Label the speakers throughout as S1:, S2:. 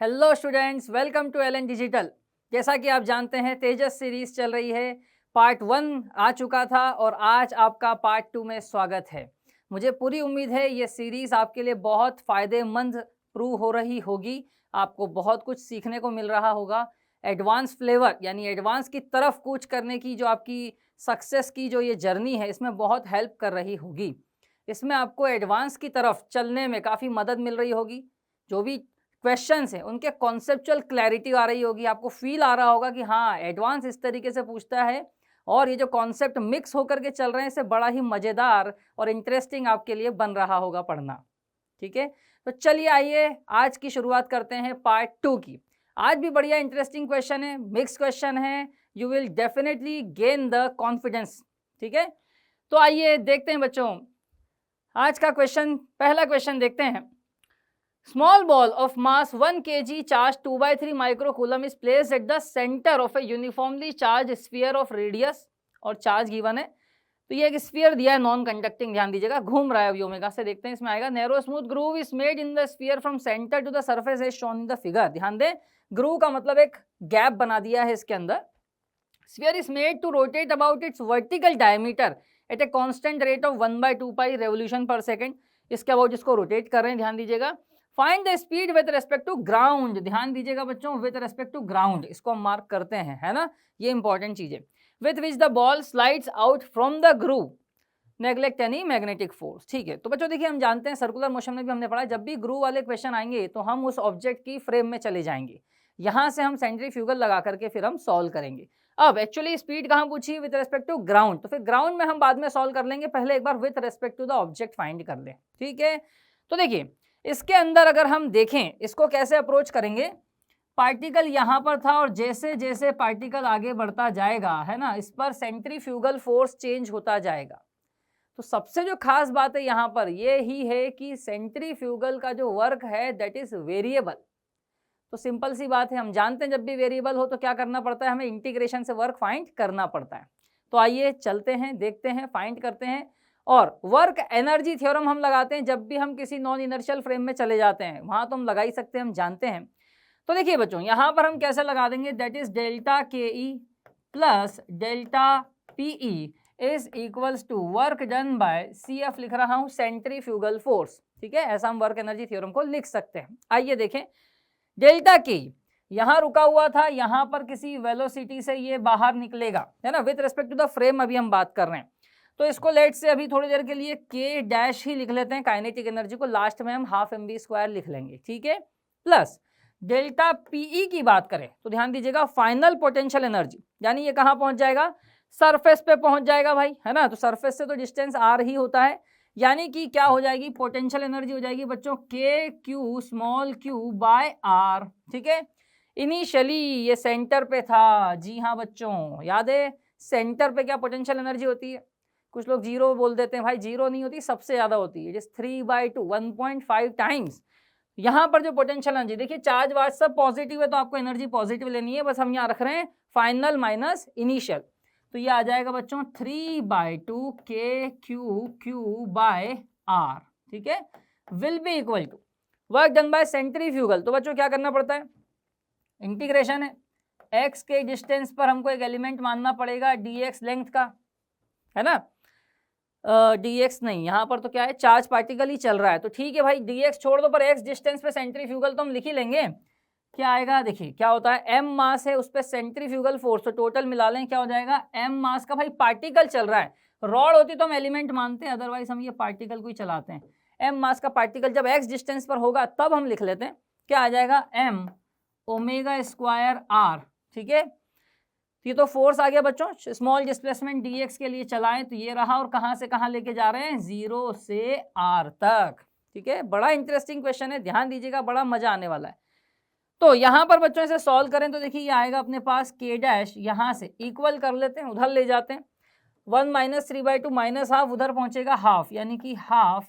S1: Hello students, welcome to L N Digital. जैसा कि आप जानते हैं तेजस सीरीज चल रही है। पार्ट 1 आ चुका था और आज आपका पार्ट 2 में स्वागत है। मुझे पूरी उम्मीद है ये सीरीज़ आपके लिए बहुत फ़ायदेमंद प्रूव हो रही होगी। आपको बहुत कुछ सीखने को मिल रहा होगा। एडवांस फ्लेवर यानी एडवांस की तरफ कूच करने की जो आपकी सक्सेस की जो ये जर्नी है, इसमें बहुत हेल्प कर रही होगी। इसमें आपको एडवांस की तरफ चलने में काफ़ी मदद मिल रही होगी। जो भी क्वेश्चंस हैं उनके कॉन्सेप्चुअल क्लैरिटी आ रही होगी, आपको फील आ रहा होगा कि हाँ एडवांस इस तरीके से पूछता है और ये जो कॉन्सेप्ट मिक्स होकर के चल रहे हैं इससे बड़ा ही मज़ेदार और इंटरेस्टिंग आपके लिए बन रहा होगा पढ़ना। ठीक है, तो चलिए आइए आज की शुरुआत करते हैं पार्ट 2 की। आज भी बढ़िया इंटरेस्टिंग क्वेश्चन है, मिक्स क्वेश्चन है। You will definitely gain the confidence. ठीक है, तो आइए देखते हैं बच्चों आज का क्वेश्चन। पहला क्वेश्चन देखते हैं। Small ball of mass 1 kg charged 2/3 microcoulomb is placed at the center of a uniformly charged sphere of radius और चार्ज गिवन है। तो ये एक स्फीयर दिया है नॉन कंडक्टिंग, ध्यान दीजिएगा, घूम रहा है अभी ओमेगा से। देखते हैं इसमें आएगा narrow smooth groove is made in the sphere from centre to the surface as shown in the figure. ध्यान दें, ग्रूव का मतलब एक गैप बना दिया है इसके अंदर। Sphere is made to rotate about its vertical diameter at a constant rate of 1/2 pi revolution per second. इसके अबाउट इसको रोटेट कर रहे हैं, ध्यान दीजिएगा। Find the speed with respect to ground. ध्यान दीजिएगा बच्चों, विद रेस्पेक्ट टू ग्राउंड इसको हम मार्क करते हैं, है ना, ये इंपॉर्टेंट चीज है। With which the ball slides out from the groove, neglect any magnetic force. ठीक है, तो बच्चों देखिए, हम जानते हैं सर्कुलर मोशन में भी हमने पढ़ा, जब भी ग्रूव वाले क्वेश्चन आएंगे तो हम उस ऑब्जेक्ट की फ्रेम में चले जाएंगे, यहां से हम सेंट्रीफ्यूगल लगा करके फिर हम सॉल्व करेंगे। अब एक्चुअली स्पीड कहां पूछी, विद रेस्पेक्ट टू ग्राउंड, तो फिर ग्राउंड में हम बाद में सॉल्व कर लेंगे, पहले एक बार with respect to the object find कर लें। ठीक है, तो देखिए इसके अंदर अगर हम देखें इसको कैसे अप्रोच करेंगे। पार्टिकल यहाँ पर था और जैसे जैसे पार्टिकल आगे बढ़ता जाएगा, है ना, इस पर सेंट्रीफ्यूगल फोर्स चेंज होता जाएगा। तो सबसे जो खास बात है यहाँ पर ये ही है कि सेंट्रीफ्यूगल का जो वर्क है दैट इज वेरिएबल। तो सिंपल सी बात है, हम जानते हैं जब भी वेरिएबल हो तो क्या करना पड़ता है, हमें इंटीग्रेशन से वर्क फाइंड करना पड़ता है। तो आइए चलते हैं, देखते हैं, फाइंड करते हैं। और वर्क एनर्जी थ्योरम हम लगाते हैं जब भी हम किसी नॉन इनर्शियल फ्रेम में चले जाते हैं, वहां तो हम लगा ही सकते हैं, हम जानते हैं। तो देखिए बच्चों, यहाँ पर हम कैसे लगा देंगे, that is delta K E plus delta P E is equals to work done by C F, लिख रहा हूं सेंट्रीफ्यूगल फोर्स। ठीक है, ऐसा हम वर्क एनर्जी थ्योरम को लिख सकते हैं। आइए देखें, डेल्टा के यहां रुका हुआ था, यहां पर किसी वेलोसिटी से ये बाहर निकलेगा, है ना, with respect to the frame अभी हम बात कर रहे हैं। तो इसको लेट से अभी थोड़ी देर के लिए के डैश ही लिख लेते हैं, काइनेटिक एनर्जी को लास्ट में हम हाफ mv² लिख लेंगे। ठीक है, प्लस डेल्टा पीई की बात करें तो ध्यान दीजिएगा फाइनल पोटेंशियल एनर्जी, यानी ये कहां पहुंच जाएगा, सरफेस पे पहुंच जाएगा भाई, है ना। तो सरफेस से तो डिस्टेंस आर ही होता है, यानी कि क्या हो जाएगी, पोटेंशियल एनर्जी हो जाएगी बच्चों K Q small q by r. ठीक है, इनिशियली ये सेंटर पे था, जी हाँ बच्चों, याद है सेंटर पे क्या पोटेंशियल एनर्जी होती है, कुछ लोग जीरो बोल देते हैं, भाई जीरो नहीं होती, सबसे ज्यादा होती है, जिस 3/2 1.5 टाइम्स। यहाँ पर जो पोटेंशियल एनर्जी देखिए, चार्ज वार्ज सब पॉजिटिव है तो आपको एनर्जी पॉजिटिव लेनी है, बस हम यहाँ रख रहे हैं फाइनल माइनस इनिशियल। तो ये आ जाएगा बच्चों 3/2 के क्यू बाय आर। ठीक है, will be equal to work done by centrifugal. तो बच्चों क्या करना पड़ता है, इंटीग्रेशन है, एक्स के डिस्टेंस पर हमको एक एलिमेंट मानना पड़ेगा dx लेंथ का, है ना। dx नहीं, यहाँ पर तो क्या है, चार्ज पार्टिकल ही चल रहा है, तो ठीक है भाई dx छोड़ दो, पर x डिस्टेंस पे सेंट्रीफ्यूगल तो हम लिख ही लेंगे। क्या आएगा, देखिए क्या होता है, m मास है उस पर सेंट्रीफ्यूगल फोर्स, तो टोटल मिला लें क्या हो जाएगा, m मास का भाई पार्टिकल चल रहा है, रॉड होती तो हम एलिमेंट मानते हैं, अदरवाइज हम ये पार्टिकल को ही चलाते हैं। m मास का पार्टिकल जब x डिस्टेंस पर होगा तब हम लिख लेते हैं, क्या आ जाएगा, m ओमेगा² r। ठीक है, ये तो फोर्स आ गया बच्चों, स्मॉल डिस्प्लेसमेंट dx के लिए चलाएं तो ये रहा, और कहां से कहां लेके जा रहे हैं, 0 से r तक। ठीक है, बड़ा इंटरेस्टिंग क्वेश्चन है, ध्यान दीजिएगा, बड़ा मजा आने वाला है। तो यहां पर बच्चों इसे सॉल्व करें तो देखिए ये आएगा अपने पास k डैश, यहां से इक्वल कर लेते हैं, उधर ले जाते हैं, 1 - 3/2 माइनस हाफ, उधर पहुंचेगा हाफ, यानी कि half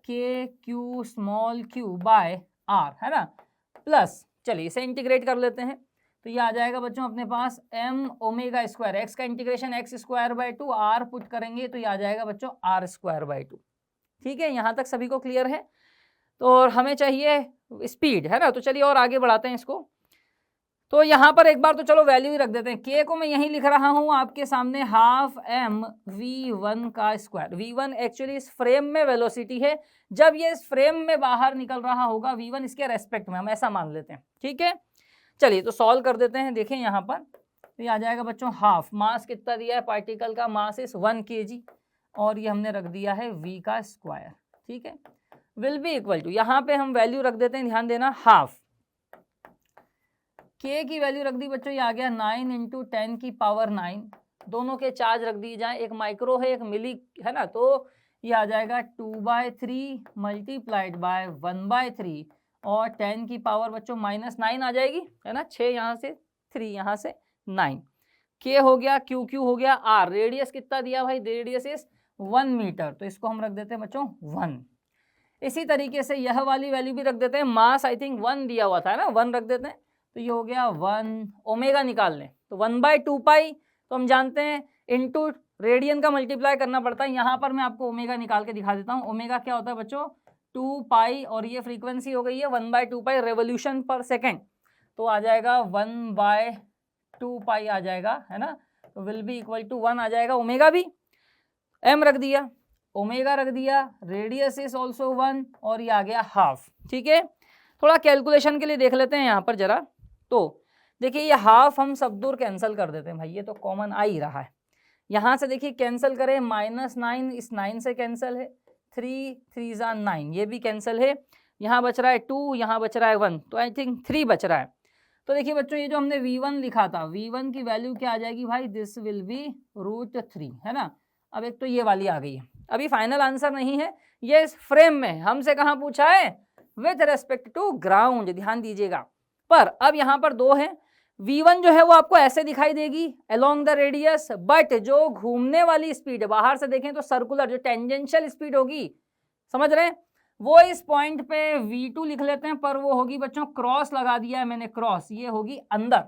S1: K Q small q by r, है ना, प्लस चलिए इसे इंटीग्रेट कर लेते हैं। तो ये आ जाएगा बच्चों अपने पास m ओमेगा², x का इंटीग्रेशन x²/2, r पुट करेंगे तो ये आ जाएगा बच्चों r²/2। ठीक है, यहाँ तक सभी को क्लियर है। तो हमें चाहिए स्पीड है ना। तो चलिए और आगे बढ़ाते हैं इसको। तो यहाँ पर एक बार तो चलो वैल्यू ही रख देते हैं। के को मैं यहीं लिख रहा हूँ आपके सामने हाफ एम v1 का स्क्वायर। v1 एक्चुअली इस फ्रेम में वेलोसिटी है, जब ये इस फ्रेम में बाहर निकल रहा होगा v1 इसके रेस्पेक्ट में, हम ऐसा मान लेते हैं, ठीक है। चलिए तो सॉल्व कर देते हैं। देखें यहाँ पर तो ये आ जाएगा बच्चों हाफ, मास कितना दिया है पार्टिकल का, मास इस 1 kg, और ये हमने रख दिया है v का स्क्वायर, ठीक है, विल बी इक्वल टू, यहाँ पे हम वैल्यू रख देते हैं, ध्यान देना, हाफ k की वैल्यू रख दी बच्चों, ये आ गया 9 इंटू 10 की पावर 9, दोनों के चार्ज रख दिए जाए, एक माइक्रो है एक मिली है ना, तो ये आ जाएगा 2/3 मल्टीप्लाइड बाय 1/3 और 10 की पावर बच्चों -9 आ जाएगी, है ना, 6 यहाँ से 3 यहाँ से 9, k हो गया, q हो गया, r रेडियस कितना दिया भाई, रेडियस इज 1 मीटर, तो इसको हम रख देते हैं बच्चों 1। इसी तरीके से यह वाली वैल्यू भी रख देते हैं, मास आई थिंक 1 दिया हुआ था ना, 1 रख देते हैं, तो ये हो गया 1, ओमेगा निकाल लें तो 1/2 पाई, तो हम जानते हैं इनटू रेडियन का मल्टीप्लाई करना पड़ता है, यहाँ पर मैं आपको ओमेगा निकाल के दिखा देता हूँ। ओमेगा क्या होता है बच्चों 2 पाई, और ये फ्रीक्वेंसी हो गई है 1/2 पाई रेवोल्यूशन पर सेकेंड, तो आ जाएगा 1/2 पाई आ जाएगा, है ना, तो विल बी इक्वल टू 1 आ जाएगा। ओमेगा भी m रख दिया, ओमेगा रख दिया, रेडियस इज ऑल्सो 1, और ये आ गया हाफ, ठीक है। थोड़ा कैलकुलेशन के लिए देख लेते हैं यहाँ पर जरा, तो देखिए ये हाफ हम सब दूर कैंसिल कर देते हैं भाई, ये तो कॉमन आ ही रहा है, यहाँ से देखिए कैंसिल करें, -9 इस 9 से कैंसिल है, 3 3 9, ये भी कैंसिल है, यहाँ बच रहा है 2, यहाँ बच रहा है 1, तो आई थिंक 3 बच रहा है। तो देखिए बच्चों ये जो हमने v1 लिखा था, v1 की वैल्यू क्या आ जाएगी भाई, दिस विल बी √3, है ना। अब एक तो ये वाली आ गई है, अभी फाइनल आंसर नहीं है, ये इस फ्रेम में हमसे कहाँ पूछा है, विथ रेस्पेक्ट टू ग्राउंड, ध्यान दीजिएगा। पर अब यहाँ पर 2 है, v1 जो है वो आपको ऐसे दिखाई देगी अलोंग द रेडियस, बट जो घूमने वाली स्पीड है, बाहर से देखें तो सर्कुलर जो टेंजेंशियल स्पीड होगी, समझ रहे हैं, वो इस पॉइंट पे v2 लिख लेते हैं, पर वो होगी बच्चों, क्रॉस लगा दिया है मैंने, क्रॉस, ये होगी अंदर,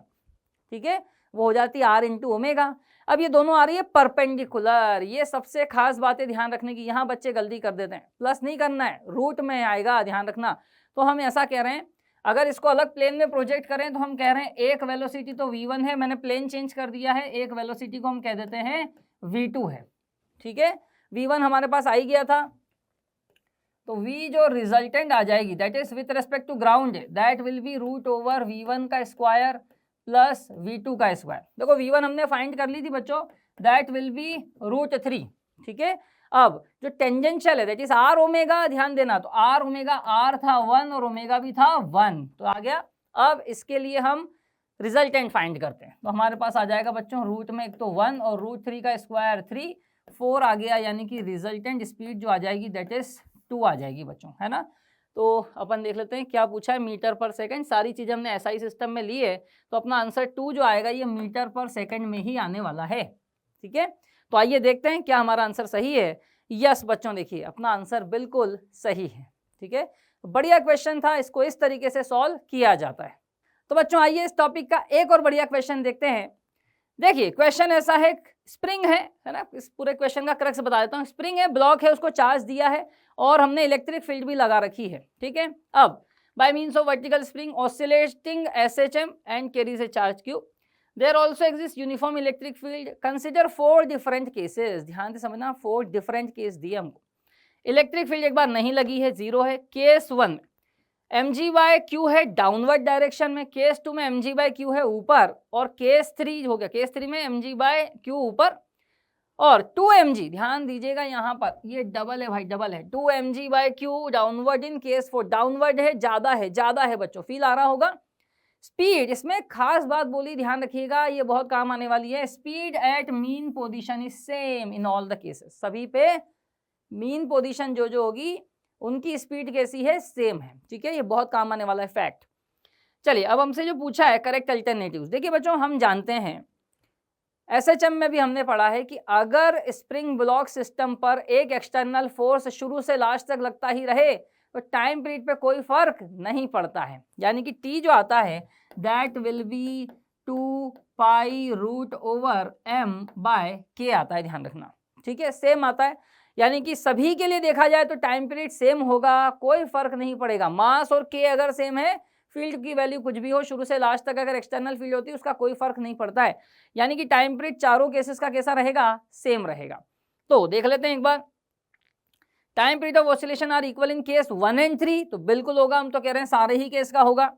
S1: ठीक है, वो हो जाती है r इंटू ओमेगा। अब ये दोनों आ रही है परपेंडिकुलर, ये सबसे खास बातें ध्यान रखने की, यहाँ बच्चे गलती कर देते हैं, प्लस नहीं करना है, रूट में आएगा, ध्यान रखना। तो हम ऐसा कह रहे हैं, अगर इसको अलग प्लेन में प्रोजेक्ट करें तो हम कह रहे हैं एक वेलोसिटी तो v1 है, मैंने प्लेन चेंज कर दिया है, एक वेलोसिटी को हम कह देते हैं v2 है, ठीक है। v1 हमारे पास आ ही गया था, तो v जो रिजल्टेंट आ जाएगी that is with respect to ground, that will be √v1 का स्क्वायर प्लस v2 का स्क्वायर। देखो v1 हमने फाइंड कर ली थी बच्चों, दैट विल बी √3, ठीक है। अब जो टेंजेंशियल है दैट इज r ओमेगा, ध्यान देना, तो r ओमेगा, r था 1 और ओमेगा भी था 1, तो आ गया। अब इसके लिए हम रिजल्टेंट फाइंड करते हैं, तो हमारे पास आ जाएगा बच्चों रूट में एक तो 1 और √3 का स्क्वायर 3, 4 आ गया, यानी कि रिजल्टेंट स्पीड जो आ जाएगी दैट इज 2 आ जाएगी बच्चों, है ना। तो अपन देख लेते हैं क्या पूछा है, मीटर पर सेकंड, सारी चीज़ें हमने एसआई सिस्टम में ली है, तो अपना आंसर 2 जो आएगा ये मीटर पर सेकंड में ही आने वाला है, ठीक है। तो आइए देखते हैं क्या हमारा आंसर सही है। यस बच्चों, देखिए अपना आंसर बिल्कुल सही है, ठीक है। बढ़िया क्वेश्चन था, इसको इस तरीके से सॉल्व किया जाता है। तो बच्चों आइए इस टॉपिक का एक और बढ़िया क्वेश्चन देखते हैं। देखिए क्वेश्चन ऐसा है, स्प्रिंग है ना, इस पूरे क्वेश्चन का क्रक्स बता देता हूँ। स्प्रिंग है, ब्लॉक है, उसको चार्ज दिया है और हमने इलेक्ट्रिक फील्ड भी लगा रखी है, ठीक है। अब by means of vertical spring oscillating SHM and carries a charge Q, there also exist uniform electric field, consider 4 different cases, ध्यान से समझना, 4 डिफरेंट केस दिए हमको। इलेक्ट्रिक फील्ड एक बार नहीं लगी है, 0 है। केस 1 mg/q है डाउनवर्ड डायरेक्शन में, केस 2 में mg/q है ऊपर, और केस 3 हो गया, केस 3 में mg/q ऊपर और 2 mg, ध्यान दीजिएगा यहाँ पर ये डबल है भाई, डबल है, 2 mg/q downward in case 4, downward है, ज्यादा है बच्चों, फील आ रहा होगा। स्पीड, इसमें खास बात बोली, ध्यान रखिएगा, ये बहुत काम आने वाली है। Speed at mean position is same in all the cases, सभी पे मीन पोजीशन जो होगी उनकी स्पीड कैसी है, सेम है, ठीक है। ये बहुत काम आने वाला है फैक्ट। चलिए अब हमसे जो पूछा है करेक्ट अल्टरनेटिव्स, देखिए बच्चों हम जानते हैं SHM में भी हमने पढ़ा है कि अगर स्प्रिंग ब्लॉक सिस्टम पर एक एक्सटर्नल फोर्स शुरू से लास्ट तक लगता ही रहे तो टाइम पीरियड पे कोई फर्क नहीं पड़ता है, यानी कि T जो आता है that will be 2 pi √m/k आता है, ध्यान रखना, ठीक है, सेम आता है। यानी कि सभी के लिए देखा जाए तो टाइम पीरियड सेम होगा, कोई फर्क नहीं पड़ेगा। मास और के अगर सेम है, फील्ड की वैल्यू कुछ भी हो शुरू से लास्ट तक अगर एक्सटर्नल फील्ड होती है उसका कोई फर्क नहीं पड़ता है। यानी कि टाइम पीरियड चारों केसेस का कैसा रहेगा, सेम रहेगा। तो देख लेते हैं एक बार, time period of oscillation are equal in case 1 and 3, तो बिल्कुल होगा, हम तो कह रहे हैं सारे ही केस का होगा।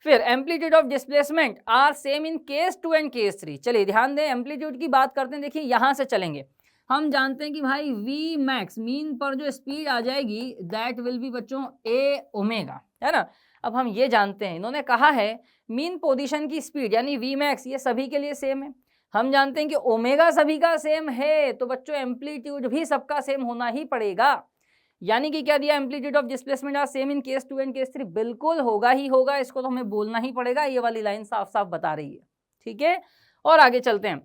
S1: फिर amplitude of displacement are same in case 2 and case 3। चलिए ध्यान दें, एम्पलीट्यूड की बात करते हैं। देखिए यहां से चलेंगे, हम जानते हैं कि भाई वी मैक्स मीन पर जो स्पीड आ जाएगी दैट विल बी बच्चों ए ओमेगा, है ना। अब हम ये जानते हैं, इन्होंने कहा है मीन पोजीशन की स्पीड यानी वी मैक्स ये सभी के लिए सेम है। हम जानते हैं कि ओमेगा सभी का सेम है, तो बच्चों एम्पलीट्यूड भी सबका सेम होना ही पड़ेगा। यानी कि क्या दिया, amplitude of displacement are same in case 2 and case 3, बिल्कुल होगा ही होगा, इसको तो हमें बोलना ही पड़ेगा, ये वाली लाइन साफ साफ बता रही है। ठीक है, और आगे चलते हैं।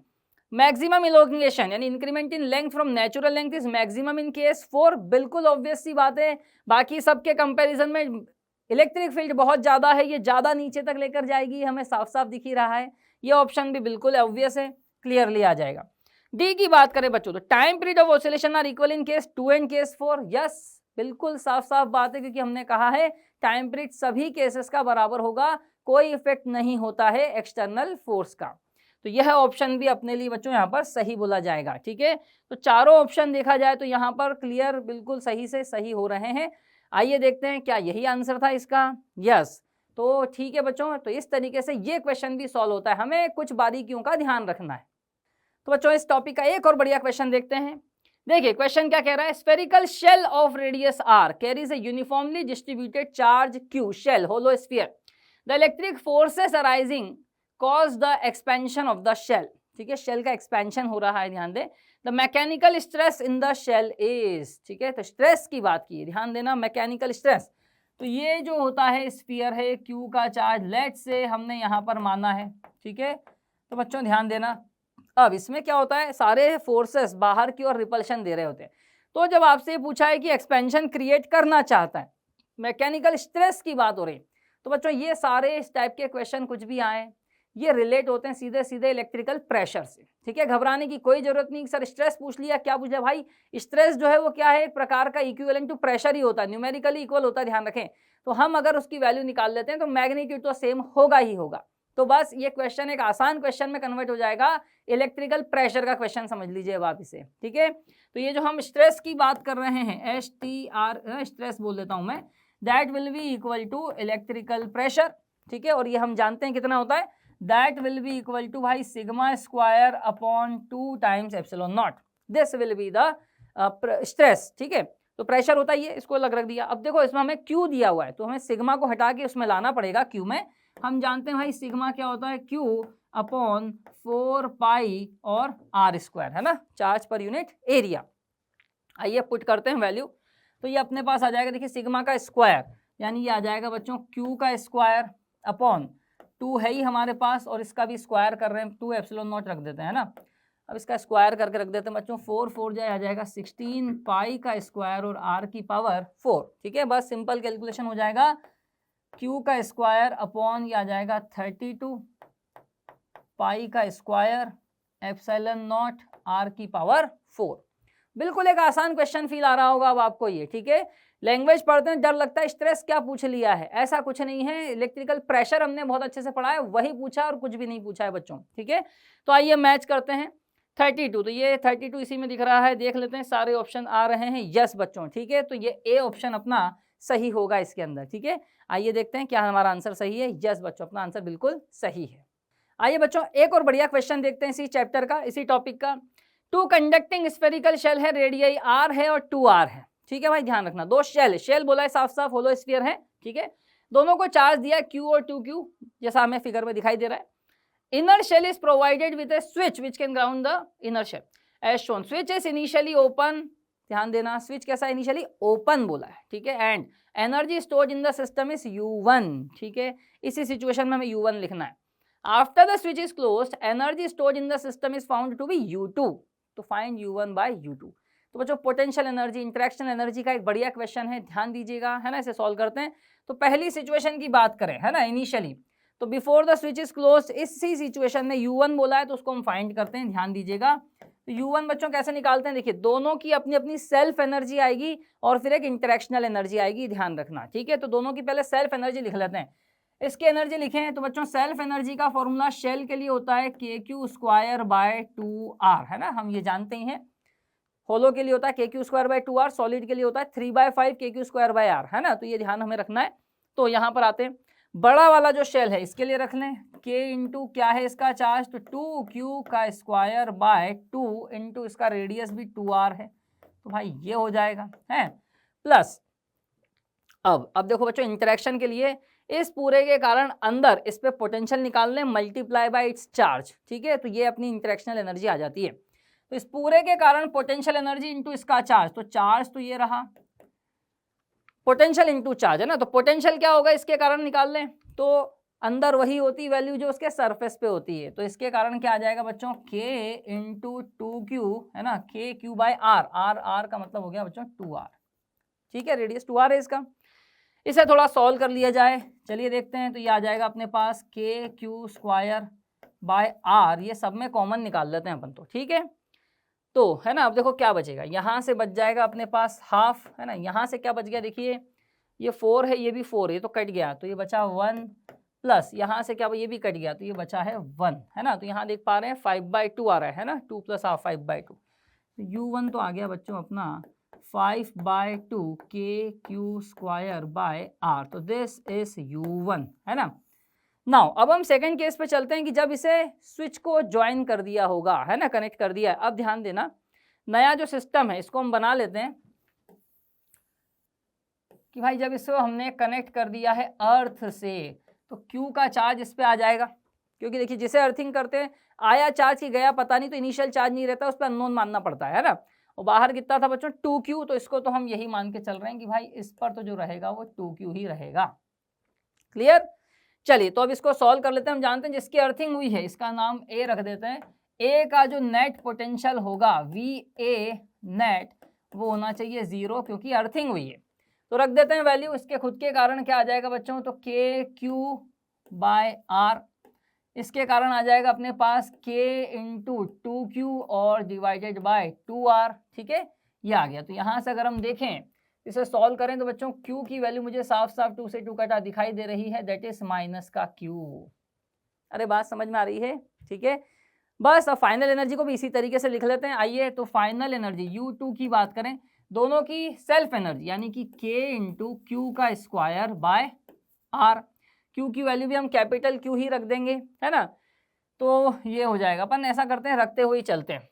S1: मैक्सिमम इलोंगेशन यानी increment in length from natural length is maximum in case 4, बिल्कुल ऑब्वियस सी बात है। बाकी सबके कंपैरिजन में इलेक्ट्रिक फील्ड बहुत ज्यादा है, ये ज्यादा नीचे तक लेकर जाएगी, हमें साफ साफ दिख ही रहा है। ये ऑप्शन भी बिल्कुल ऑब्वियस है, क्लियरली आ जाएगा। डी की बात करें बच्चों, तो time period of oscillation are equal in case 2 and case 4, yes बिल्कुल साफ साफ बात है, क्योंकि हमने कहा है टाइम पीरियड सभी केसेस का बराबर होगा, कोई इफेक्ट नहीं होता है एक्सटर्नल फोर्स का। तो यह ऑप्शन भी अपने लिए बच्चों यहाँ पर सही बोला जाएगा। ठीक है, तो चारों ऑप्शन देखा जाए तो यहाँ पर क्लियर बिल्कुल सही से सही हो रहे हैं। आइए देखते हैं क्या यही आंसर था इसका, यस। तो ठीक है बच्चों, तो इस तरीके से ये क्वेश्चन भी सॉल्व होता है, हमें कुछ बारीकियों का ध्यान रखना है। तो बच्चों इस टॉपिक का एक और बढ़िया क्वेश्चन देखते हैं। देखिए क्वेश्चन क्या कह रहा है, spherical shell of radius r carries a uniformly distributed charge Q shell hollow sphere, the electric forces arising cause the expansion of the shell. ठीक है, शेल का एक्सपेंशन हो रहा है, ध्यान दें। The mechanical stress in the shell is, ठीक है, तो स्ट्रेस की बात की, ध्यान देना, मैकेनिकल स्ट्रेस। तो ये जो होता है स्फीयर है, क्यू का चार्ज लेट से हमने यहाँ पर माना है। ठीक है, तो बच्चों ध्यान देना, अब इसमें क्या होता है, सारे फोर्सेस बाहर की ओर रिपल्शन दे रहे होते हैं। तो जब आपसे पूछा है कि एक्सपेंशन क्रिएट करना चाहता है, मैकेनिकल स्ट्रेस की बात हो रही, तो बच्चों ये सारे इस टाइप के क्वेश्चन कुछ भी आए, ये रिलेट होते हैं सीधे सीधे इलेक्ट्रिकल प्रेशर से। ठीक है, घबराने की कोई जरूरत नहीं। सर स्ट्रेस पूछ लिया, क्या पूछा भाई, स्ट्रेस जो है वो क्या है, एक प्रकार का इक्विवेलेंट टू प्रेशर ही होता है, न्यूमेरिकली इक्वल होता है, ध्यान रखें। तो हम अगर उसकी वैल्यू निकाल लेते हैं तो मैग्नीट्यूड तो सेम होगा ही होगा। तो बस ये क्वेश्चन एक आसान क्वेश्चन में कन्वर्ट हो जाएगा, इलेक्ट्रिकल प्रेशर का क्वेश्चन समझ लीजिए अब आप इसे। ठीक है, तो ये जो हम स्ट्रेस की बात कर रहे हैं, STR स्ट्रेस बोल देता हूं मैं, that will be equal to electrical pressure. ठीक है, और ये हम जानते हैं कितना होता है, that will be equal to भाई sigma square upon 2 times epsilon naught, this will be the stress. ठीक है, तो प्रेशर होता ही है, इसको अलग रख दिया। अब देखो इसमें हमें क्यू दिया हुआ है, तो हमें सिग्मा को हटा के उसमें लाना पड़ेगा क्यू में। हम जानते हैं भाई सिग्मा क्या होता है, क्यू अपॉन 4 पाई और आर स्क्वायर, है ना, चार्ज पर यूनिट एरिया। आइए पुट करते हैं वैल्यू, तो ये अपने पास आ जाएगा, देखिए सिग्मा का स्क्वायर यानी ये आ जाएगा बच्चों क्यू का स्क्वायर अपॉन 2 है ही हमारे पास, और इसका भी स्क्वायर कर रहे हैं, 2 एप्सिलॉन नॉट रख देते हैं ना। अब इसका स्क्वायर करके रख देते हैं बच्चों, 4 4 जाए आ जाएगा 16 पाई का स्क्वायर और आर की पावर 4। ठीक है, बस सिंपल कैलकुलेशन हो जाएगा, क्यू का स्क्वायर अपॉन ये आ जाएगा 32 पाई का स्क्वायर एप्सिलॉन नॉट आर की पावर 4। बिल्कुल एक आसान क्वेश्चन फील आ रहा होगा अब आपको ये। ठीक है, लैंग्वेज पढ़ते हैं डर लगता है स्ट्रेस क्या पूछ लिया है, ऐसा कुछ नहीं है। इलेक्ट्रिकल प्रेशर हमने बहुत अच्छे से पढ़ा है, वही पूछा और कुछ भी नहीं पूछा है बच्चों। ठीक है, तो आइए मैच करते हैं 32, तो ये 32 इसी में दिख रहा है, देख लेते हैं सारे ऑप्शन आ रहे हैं, यस बच्चों। ठीक है, तो ये ए ऑप्शन अपना सही होगा इसके अंदर। ठीक है, आइए देखते हैं क्या हमारा आंसर सही है, यस बच्चों अपना आंसर बिल्कुल सही है। आइए बच्चों एक और बढ़िया क्वेश्चन देखते हैं इसी चैप्टर का, इसी टॉपिक का। 2 कंडक्टिंग स्फेरिकल शेल है, रेडियई आर है और 2r है। ठीक है भाई, ध्यान रखना, 2 शेल बोला है साफ साफ, होलो स्फीयर है। ठीक है, दोनों को चार्ज दिया Q और 2Q, जैसा हमें फिगर में दिखाई दे रहा है। Inner shell is provided with a switch which can ground the inner shell as shown, switch is initially open, ध्यान देना स्विच कैसा इनिशियली ओपन बोला है। ठीक है, and energy stored in the system is U1। ठीक है, इसी सिचुएशन में हमें U1 लिखना है। After the switch is closed energy stored in the system is found to be U2, तो फाइंड U1 बाय U2। तो बच्चों पोटेंशियल एनर्जी, इंटरेक्शन एनर्जी का एक बढ़िया क्वेश्चन है, ध्यान दीजिएगा, है ना। इसे सॉल्व करते हैं, तो पहली सिचुएशन की बात करें, है ना, इनिशियली, तो before the switch is closed, इसी सिचुएशन में U1 बोला है, तो उसको हम फाइंड करते हैं, ध्यान दीजिएगा। तो U1 बच्चों कैसे निकालते हैं, देखिए दोनों की अपनी अपनी सेल्फ एनर्जी आएगी और फिर एक इंटरेक्शनल एनर्जी आएगी, ध्यान रखना, ठीक है। तो दोनों की पहले सेल्फ एनर्जी लिख लेते हैं। इसकी एनर्जी लिखें तो बच्चों सेल्फ एनर्जी का फॉर्मूला शेल के लिए होता है KQ²/2R, है ना, हम ये जानते ही हैं। होलो के लिए होता है KQ²/2R, सॉलिड के लिए होता है 3/5 KQ²/R, है ना। तो ये ध्यान हमें रखना है। तो यहाँ पर आते हैं, बड़ा वाला जो शेल है इसके लिए रख लें K इंटू क्या है इसका चार्ज, तो 2Q²/2 इंटू इसका रेडियस भी 2R है, तो भाई ये हो जाएगा, है प्लस। अब देखो बच्चों इंटरेक्शन के लिए इस पूरे के कारण अंदर इस पे पोटेंशियल निकाल लें मल्टीप्लाई बाय इट्स चार्ज, ठीक है। तो ये अपनी इंटरेक्शनल एनर्जी आ जाती है। तो इस पूरे के कारण पोटेंशियल एनर्जी इंटू इसका चार्ज, तो चार्ज तो ये रहा, पोटेंशियल इंटू चार्ज, है ना। तो पोटेंशियल क्या होगा इसके कारण निकाल लें, तो अंदर वही होती वैल्यू जो उसके सरफेस पे होती है। तो इसके कारण क्या आ जाएगा बच्चों, K इंटू 2Q, है ना, KQ/R, R का मतलब हो गया बच्चों 2R, ठीक है, रेडियस 2R है इसका। इसे थोड़ा सॉल्व कर लिया जाए, चलिए देखते हैं। तो ये आ जाएगा अपने पास KQ²/R, ये सब में कॉमन निकाल लेते हैं अपन तो, ठीक है। तो है ना, अब देखो क्या बचेगा, यहाँ से बच जाएगा अपने पास हाफ, है ना। यहाँ से क्या बच गया, देखिए ये 4 है, ये भी 4 है, ये तो कट गया, तो ये बचा 1 प्लस यहाँ से क्या, ये भी कट गया, तो ये बचा है 1, है ना। तो यहाँ देख पा रहे हैं 5/2 आ रहा है ना, 2 + हाफ 5/2। तो U1 तो आ गया बच्चों अपना 5/2 KQ²/R, तो दिस इज U1, है ना। नाउ अब हम सेकंड केस पे चलते हैं कि जब इसे स्विच को ज्वाइन कर दिया होगा, है ना, कनेक्ट कर दिया है। अब ध्यान देना, नया जो सिस्टम है इसको हम बना लेते हैं कि भाई जब इसको हमने कनेक्ट कर दिया है अर्थ से, तो Q का चार्ज इस पे आ जाएगा, क्योंकि देखिए जिसे अर्थिंग करते हैं आया चार्ज की गया पता नहीं, तो इनिशियल चार्ज नहीं रहता, उस पर अननोन मानना पड़ता है ना। और बाहर कितना था बच्चों 2Q, तो इसको तो हम यही मान के चल रहे हैं कि भाई इस पर तो जो रहेगा वो 2Q ही रहेगा। क्लियर, चलिए तो अब इसको सॉल्व कर लेते हैं। हम जानते हैं जिसकी अर्थिंग हुई है इसका नाम A रख देते हैं। A का जो नेट पोटेंशियल होगा VA नेट, वो होना चाहिए 0, क्योंकि अर्थिंग हुई है। तो रख देते हैं वैल्यू, इसके खुद के कारण क्या आ जाएगा बच्चों, तो KQ/R, इसके कारण आ जाएगा अपने पास K इंटू 2Q और डिवाइडेड बाय 2R, ठीक है, ये आ गया। तो यहाँ से अगर हम देखें इसे सॉल्व करें तो बच्चों Q की वैल्यू मुझे साफ साफ 2 से 2 कटा दिखाई दे रही है, दैट इज माइनस का Q। अरे बात समझ में आ रही है, ठीक है। बस अब फाइनल एनर्जी को भी इसी तरीके से लिख लेते हैं। आइए तो फाइनल एनर्जी U2 की बात करें, दोनों की सेल्फ एनर्जी यानी कि K इंटू Q²/R, Q की वैल्यू भी हम कैपिटल Q ही रख देंगे, है ना। तो ये हो जाएगा, अपन ऐसा करते हैं रखते हुए ही चलते हैं,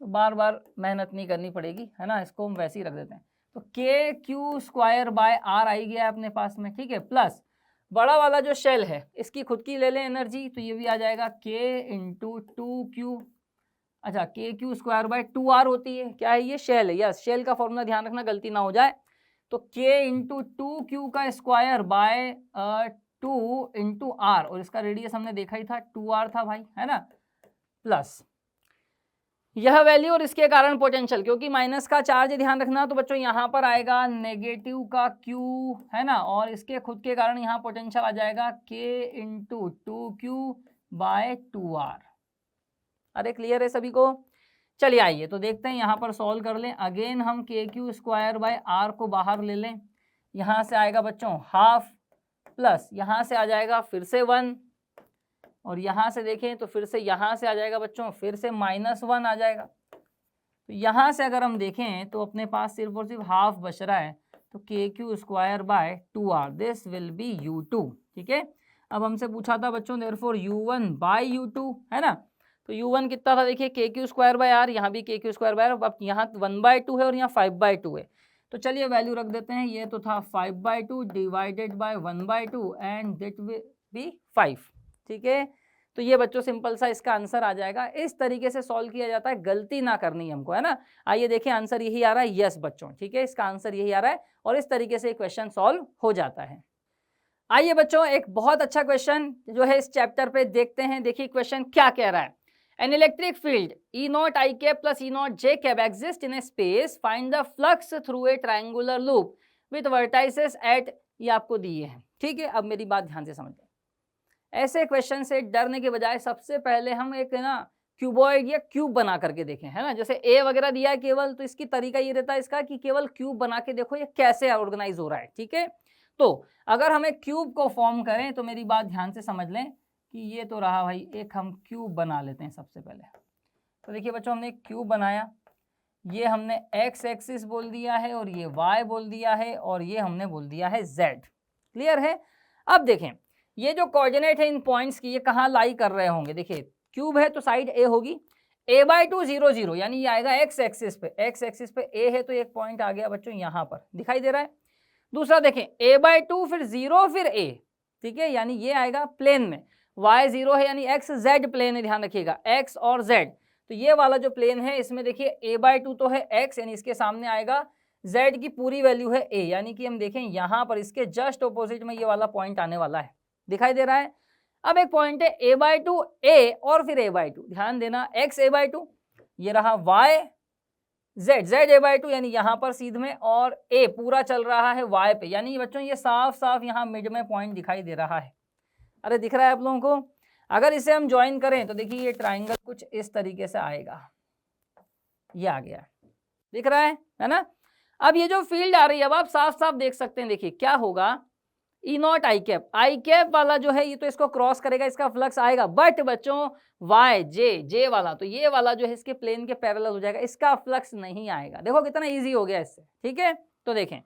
S1: तो बार बार मेहनत नहीं करनी पड़ेगी, है ना, इसको हम वैसे ही रख देते हैं। तो KQ²/R आई गया अपने पास में, ठीक है, प्लस बड़ा वाला जो शेल है इसकी खुद की ले लें एनर्जी, तो ये भी आ जाएगा K इंटू 2Q, अच्छा KQ²/2R होती है, क्या है ये शेल है, यस शेल का फॉर्मूला ध्यान रखना गलती ना हो जाए। तो K into 2Q²/2 into R, और इसका रेडियस हमने देखा ही था 2R था भाई, है ना, प्लस यह वैल्यू और इसके कारण पोटेंशियल, क्योंकि माइनस का चार्ज ध्यान रखना, तो बच्चों यहाँ पर आएगा नेगेटिव का Q, है ना, और इसके खुद के कारण यहाँ पोटेंशियल आ जाएगा K इंटू 2Q/2R। अरे क्लियर है सभी को, चलिए आइए तो देखते हैं यहाँ पर सॉल्व कर लें। अगेन हम KQ²/R को बाहर ले लें, यहाँ से आएगा बच्चों हाफ, प्लस यहाँ से आ जाएगा फिर से 1, और यहाँ से देखें तो फिर से यहाँ से आ जाएगा बच्चों फिर से -1 आ जाएगा। तो यहाँ से अगर हम देखें तो अपने पास सिर्फ और सिर्फ हाफ बच रहा है, तो KQ²/2R, this will B U2, ठीक है। अब हमसे पूछा था बच्चों देयरफॉर U1/U2, है ना। तो U1 कितना था, देखिए KQ²/R, यहाँ भी KQ²/R, अब यहाँ 1/2 है और यहाँ 5/2 है। तो चलिए वैल्यू रख देते हैं, ये तो था 5/2 divided by 1/2 and that will B 5, ठीक है। तो ये बच्चों सिंपल सा इसका आंसर आ जाएगा। इस तरीके से सॉल्व किया जाता है, गलती ना करनी है हमको, है ना। आइए देखिए आंसर यही आ रहा है, यस बच्चों, ठीक है, इसका आंसर यही आ रहा है और इस तरीके से क्वेश्चन सॉल्व हो जाता है। आइए बच्चों एक बहुत अच्छा क्वेश्चन जो है इस चैप्टर पे देखते हैं। देखिए क्वेश्चन क्या कह रहा है, N electric field E0 I cap plus E0 J cap exist in a space, find the flux through a triangular loop with vertices at, ये आपको दिए हैं, ठीक है। अब मेरी बात ध्यान से समझें, ऐसे क्वेश्चन से डरने के बजाय सबसे पहले हम एक ना क्यूबॉइड या क्यूब बना करके देखें, है ना। जैसे ए वगैरह दिया है केवल, तो इसकी तरीका ये रहता है इसका कि केवल क्यूब बना के देखो ये कैसे ऑर्गेनाइज हो रहा है, ठीक है। तो अगर हमें क्यूब को फॉर्म करें तो मेरी बात ध्यान से समझ लें कि ये तो रहा भाई, एक हम क्यूब बना लेते हैं सबसे पहले। तो देखिए बच्चों, हमने क्यूब बनाया, ये हमने एक्स एक्सिस बोल दिया है और ये वाई बोल दिया है और ये हमने बोल दिया है जेड। क्लियर है। अब देखें ये जो कोऑर्डिनेट है इन पॉइंट्स की, ये कहाँ लाई कर रहे होंगे। देखिए क्यूब है तो साइड ए होगी, a/2 0 0, यानी ये आएगा एक्स एक्सिस पे। एक्स एक्सिस पे ए है तो एक पॉइंट आ गया बच्चों यहाँ पर, दिखाई दे रहा है। दूसरा देखें a/2 फिर 0 फिर a, ठीक है, यानी ये आएगा प्लेन में। y 0 है यानी एक्स जेड प्लेन है, ध्यान रखिएगा एक्स और जेड। तो ये वाला जो प्लेन है इसमें देखिए a/2 तो है x, यानी इसके सामने आएगा z की पूरी वैल्यू है a, यानी कि हम देखें यहाँ पर इसके जस्ट ऑपोजिट में ये वाला पॉइंट आने वाला है, दिखाई दे रहा है। अब एक पॉइंट है a/2 a और फिर a/2, ध्यान देना x a/2, ये रहा y z a/2, यानी यहाँ पर सीध में, और a पूरा चल रहा है y पे, यानी बच्चों ये साफ साफ यहाँ मिड में पॉइंट दिखाई दे रहा है। अरे दिख रहा है आप लोगों को। अगर इसे हम ज्वाइन करें तो देखिए ये ट्राइंगल कुछ इस तरीके से आएगा, ये आ गया, दिख रहा है ना। अब ये जो फील्ड आ रही है अब आप साफ साफ देख सकते हैं, देखिए क्या होगा, ई नॉट आई कैप वाला जो है ये तो इसको क्रॉस करेगा, इसका फ्लक्स आएगा, बट बच्चों वाई जे वाला, तो ये वाला जो है इसके प्लेन के पैरेलल हो जाएगा, इसका फ्लक्स नहीं आएगा। देखो कितना इजी हो गया इससे, ठीक है। तो देखें,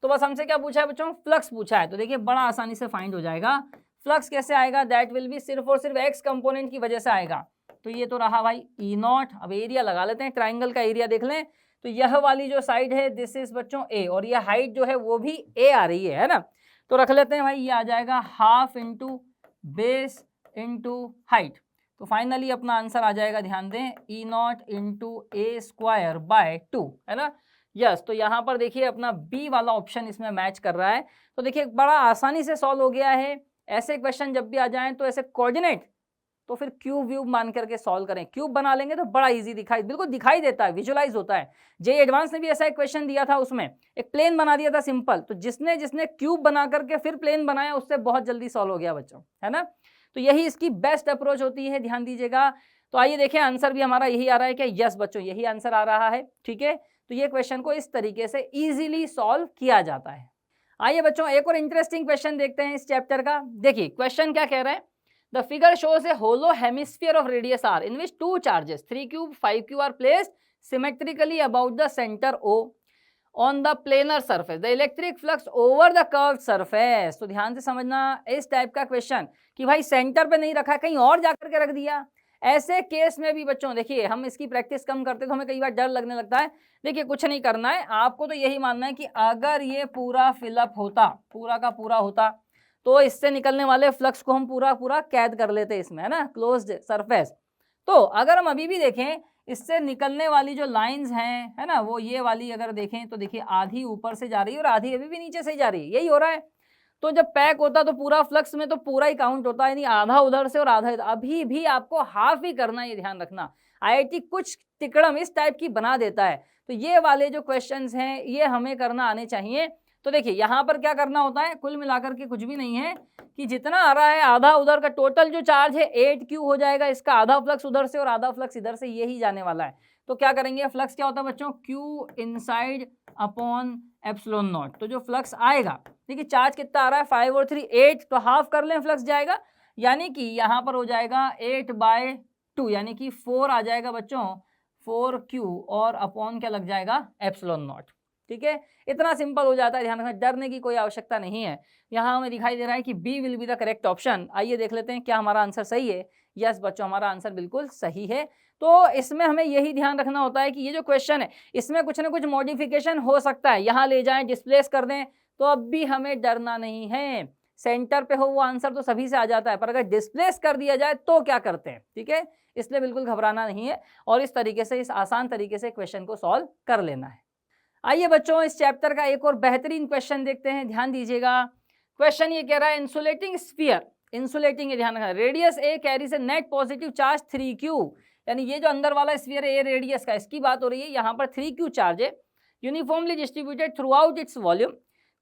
S1: तो बस हमसे क्या पूछा है बच्चों, फ्लक्स पूछा है, तो देखिए बड़ा आसानी से फाइंड हो जाएगा। फ्लक्स कैसे आएगा, दैट विल बी सिर्फ और सिर्फ एक्स कंपोनेंट की वजह से आएगा। तो ये तो रहा भाई ई नॉट। अब एरिया लगा लेते हैं, ट्राइंगल का एरिया देख लें, तो यह वाली जो साइड है दिस इज बच्चों ए, और यह हाइट जो है वो भी ए आ रही है ना। तो रख लेते हैं भाई, ये आ जाएगा half into base into height. तो फाइनली अपना आंसर आ जाएगा, ध्यान दें, e naught into a square by 2, है ना। यस, तो यहाँ पर देखिए अपना बी वाला ऑप्शन इसमें मैच कर रहा है। तो देखिए बड़ा आसानी से सॉल्व हो गया है। ऐसे क्वेश्चन जब भी आ जाएं तो ऐसे कोऑर्डिनेट तो फिर क्यूब व्यूब मान करके सॉल्व करें, क्यूब बना लेंगे तो बड़ा इजी बिल्कुल दिखाई देता है, विजुअलाइज होता है। जे एडवांस ने भी ऐसा एक क्वेश्चन दिया था, उसमें एक प्लेन बना दिया था सिंपल, तो जिसने क्यूब बना करके फिर प्लेन बनाया उससे बहुत जल्दी सॉल्व हो गया बच्चों, है ना। तो यही इसकी बेस्ट अप्रोच होती है, ध्यान दीजिएगा। तो आइए देखें, आंसर भी हमारा यही आ रहा है कि यस बच्चों यही आंसर आ रहा है, ठीक है। तो ये क्वेश्चन को इस तरीके से इजीली सॉल्व किया जाता है। आइए बच्चों एक और इंटरेस्टिंग क्वेश्चन देखते हैं इस चैप्टर का। देखिए क्वेश्चन क्या कह रहा है, the figure shows a hollow hemisphere of radius r in which two charges 3q 5q are placed symmetrically about the center O on the planar surface. The electric flux over the curved surface. तो ध्यान से समझना इस type का question कि भाई centre पे नहीं रखा, कहीं और जाकर के रख दिया। ऐसे केस में भी बच्चों देखिए हम इसकी प्रैक्टिस कम करते तो हमें कई बार डर लगने लगता है। देखिए कुछ नहीं करना है आपको, तो यही मानना है कि अगर ये पूरा फिलअप होता, पूरा का पूरा होता, तो इससे निकलने वाले फ्लक्स को हम पूरा कैद कर लेते इसमें, है ना, क्लोज्ड सरफेस। तो अगर हम अभी भी देखें इससे निकलने वाली जो लाइंस हैं, है ना, वो ये वाली अगर देखें तो देखिए आधी ऊपर से जा रही है और आधी अभी भी नीचे से ही जा रही है, यही हो रहा है। तो जब पैक होता तो पूरा फ्लक्स में तो पूरा ही काउंट होता है, यानी आधा उधर से और आधा इधर। अभी भी आपको हाफ ही करना है, ये ध्यान रखना। आईआईटी कुछ तिकड़म इस टाइप की बना देता है, तो ये वाले जो क्वेश्चंस हैं ये हमें करना आने चाहिए। तो देखिए यहाँ पर क्या करना होता है, कुल मिलाकर के कुछ भी नहीं है कि जितना आ रहा है आधा उधर का टोटल जो चार्ज है 8q हो जाएगा, इसका आधा फ्लक्स उधर से और आधा फ्लक्स इधर से, यही जाने वाला है। तो क्या करेंगे, फ्लक्स क्या होता है बच्चों, q inside upon epsilon not. तो जो फ्लक्स आएगा, देखिए चार्ज कितना आ रहा है 5 और 3 8, तो हाफ कर लें फ्लक्स जाएगा, यानी कि यहाँ पर हो जाएगा 8/2, यानी कि 4 आ जाएगा बच्चों, 4q और अपॉन क्या लग जाएगा, एप्सिलॉन नॉट। ठीक है, इतना सिंपल हो जाता है, ध्यान रखना, डरने की कोई आवश्यकता नहीं है। यहाँ हमें दिखाई दे रहा है कि B will be the correct option. आइए देख लेते हैं क्या हमारा आंसर सही है। यस बच्चों, हमारा आंसर बिल्कुल सही है। तो इसमें हमें यही ध्यान रखना होता है कि ये जो क्वेश्चन है इसमें कुछ ना कुछ मॉडिफिकेशन हो सकता है, यहाँ ले जाएं डिस्प्लेस कर दें, तो अब भी हमें डरना नहीं है। सेंटर पे हो वो आंसर तो सभी से आ जाता है, पर अगर डिस्प्लेस कर दिया जाए तो क्या करते हैं, ठीक है, इसलिए बिल्कुल घबराना नहीं है और इस तरीके से, इस आसान तरीके से क्वेश्चन को सॉल्व कर लेना है। आइए बच्चों इस चैप्टर का एक और बेहतरीन क्वेश्चन देखते हैं, ध्यान दीजिएगा। क्वेश्चन ये कह रहा है, इंसुलेटिंग स्फीयर, इंसुलेटिंग है, ध्यान रखना, रेडियस ए कैरीज ए नेट पॉजिटिव चार्ज 3q, यानी ये जो अंदर वाला स्फीयर है ए रेडियस का, इसकी बात हो रही है, यहाँ पर 3q चार्ज है, uniformly distributed throughout its volume,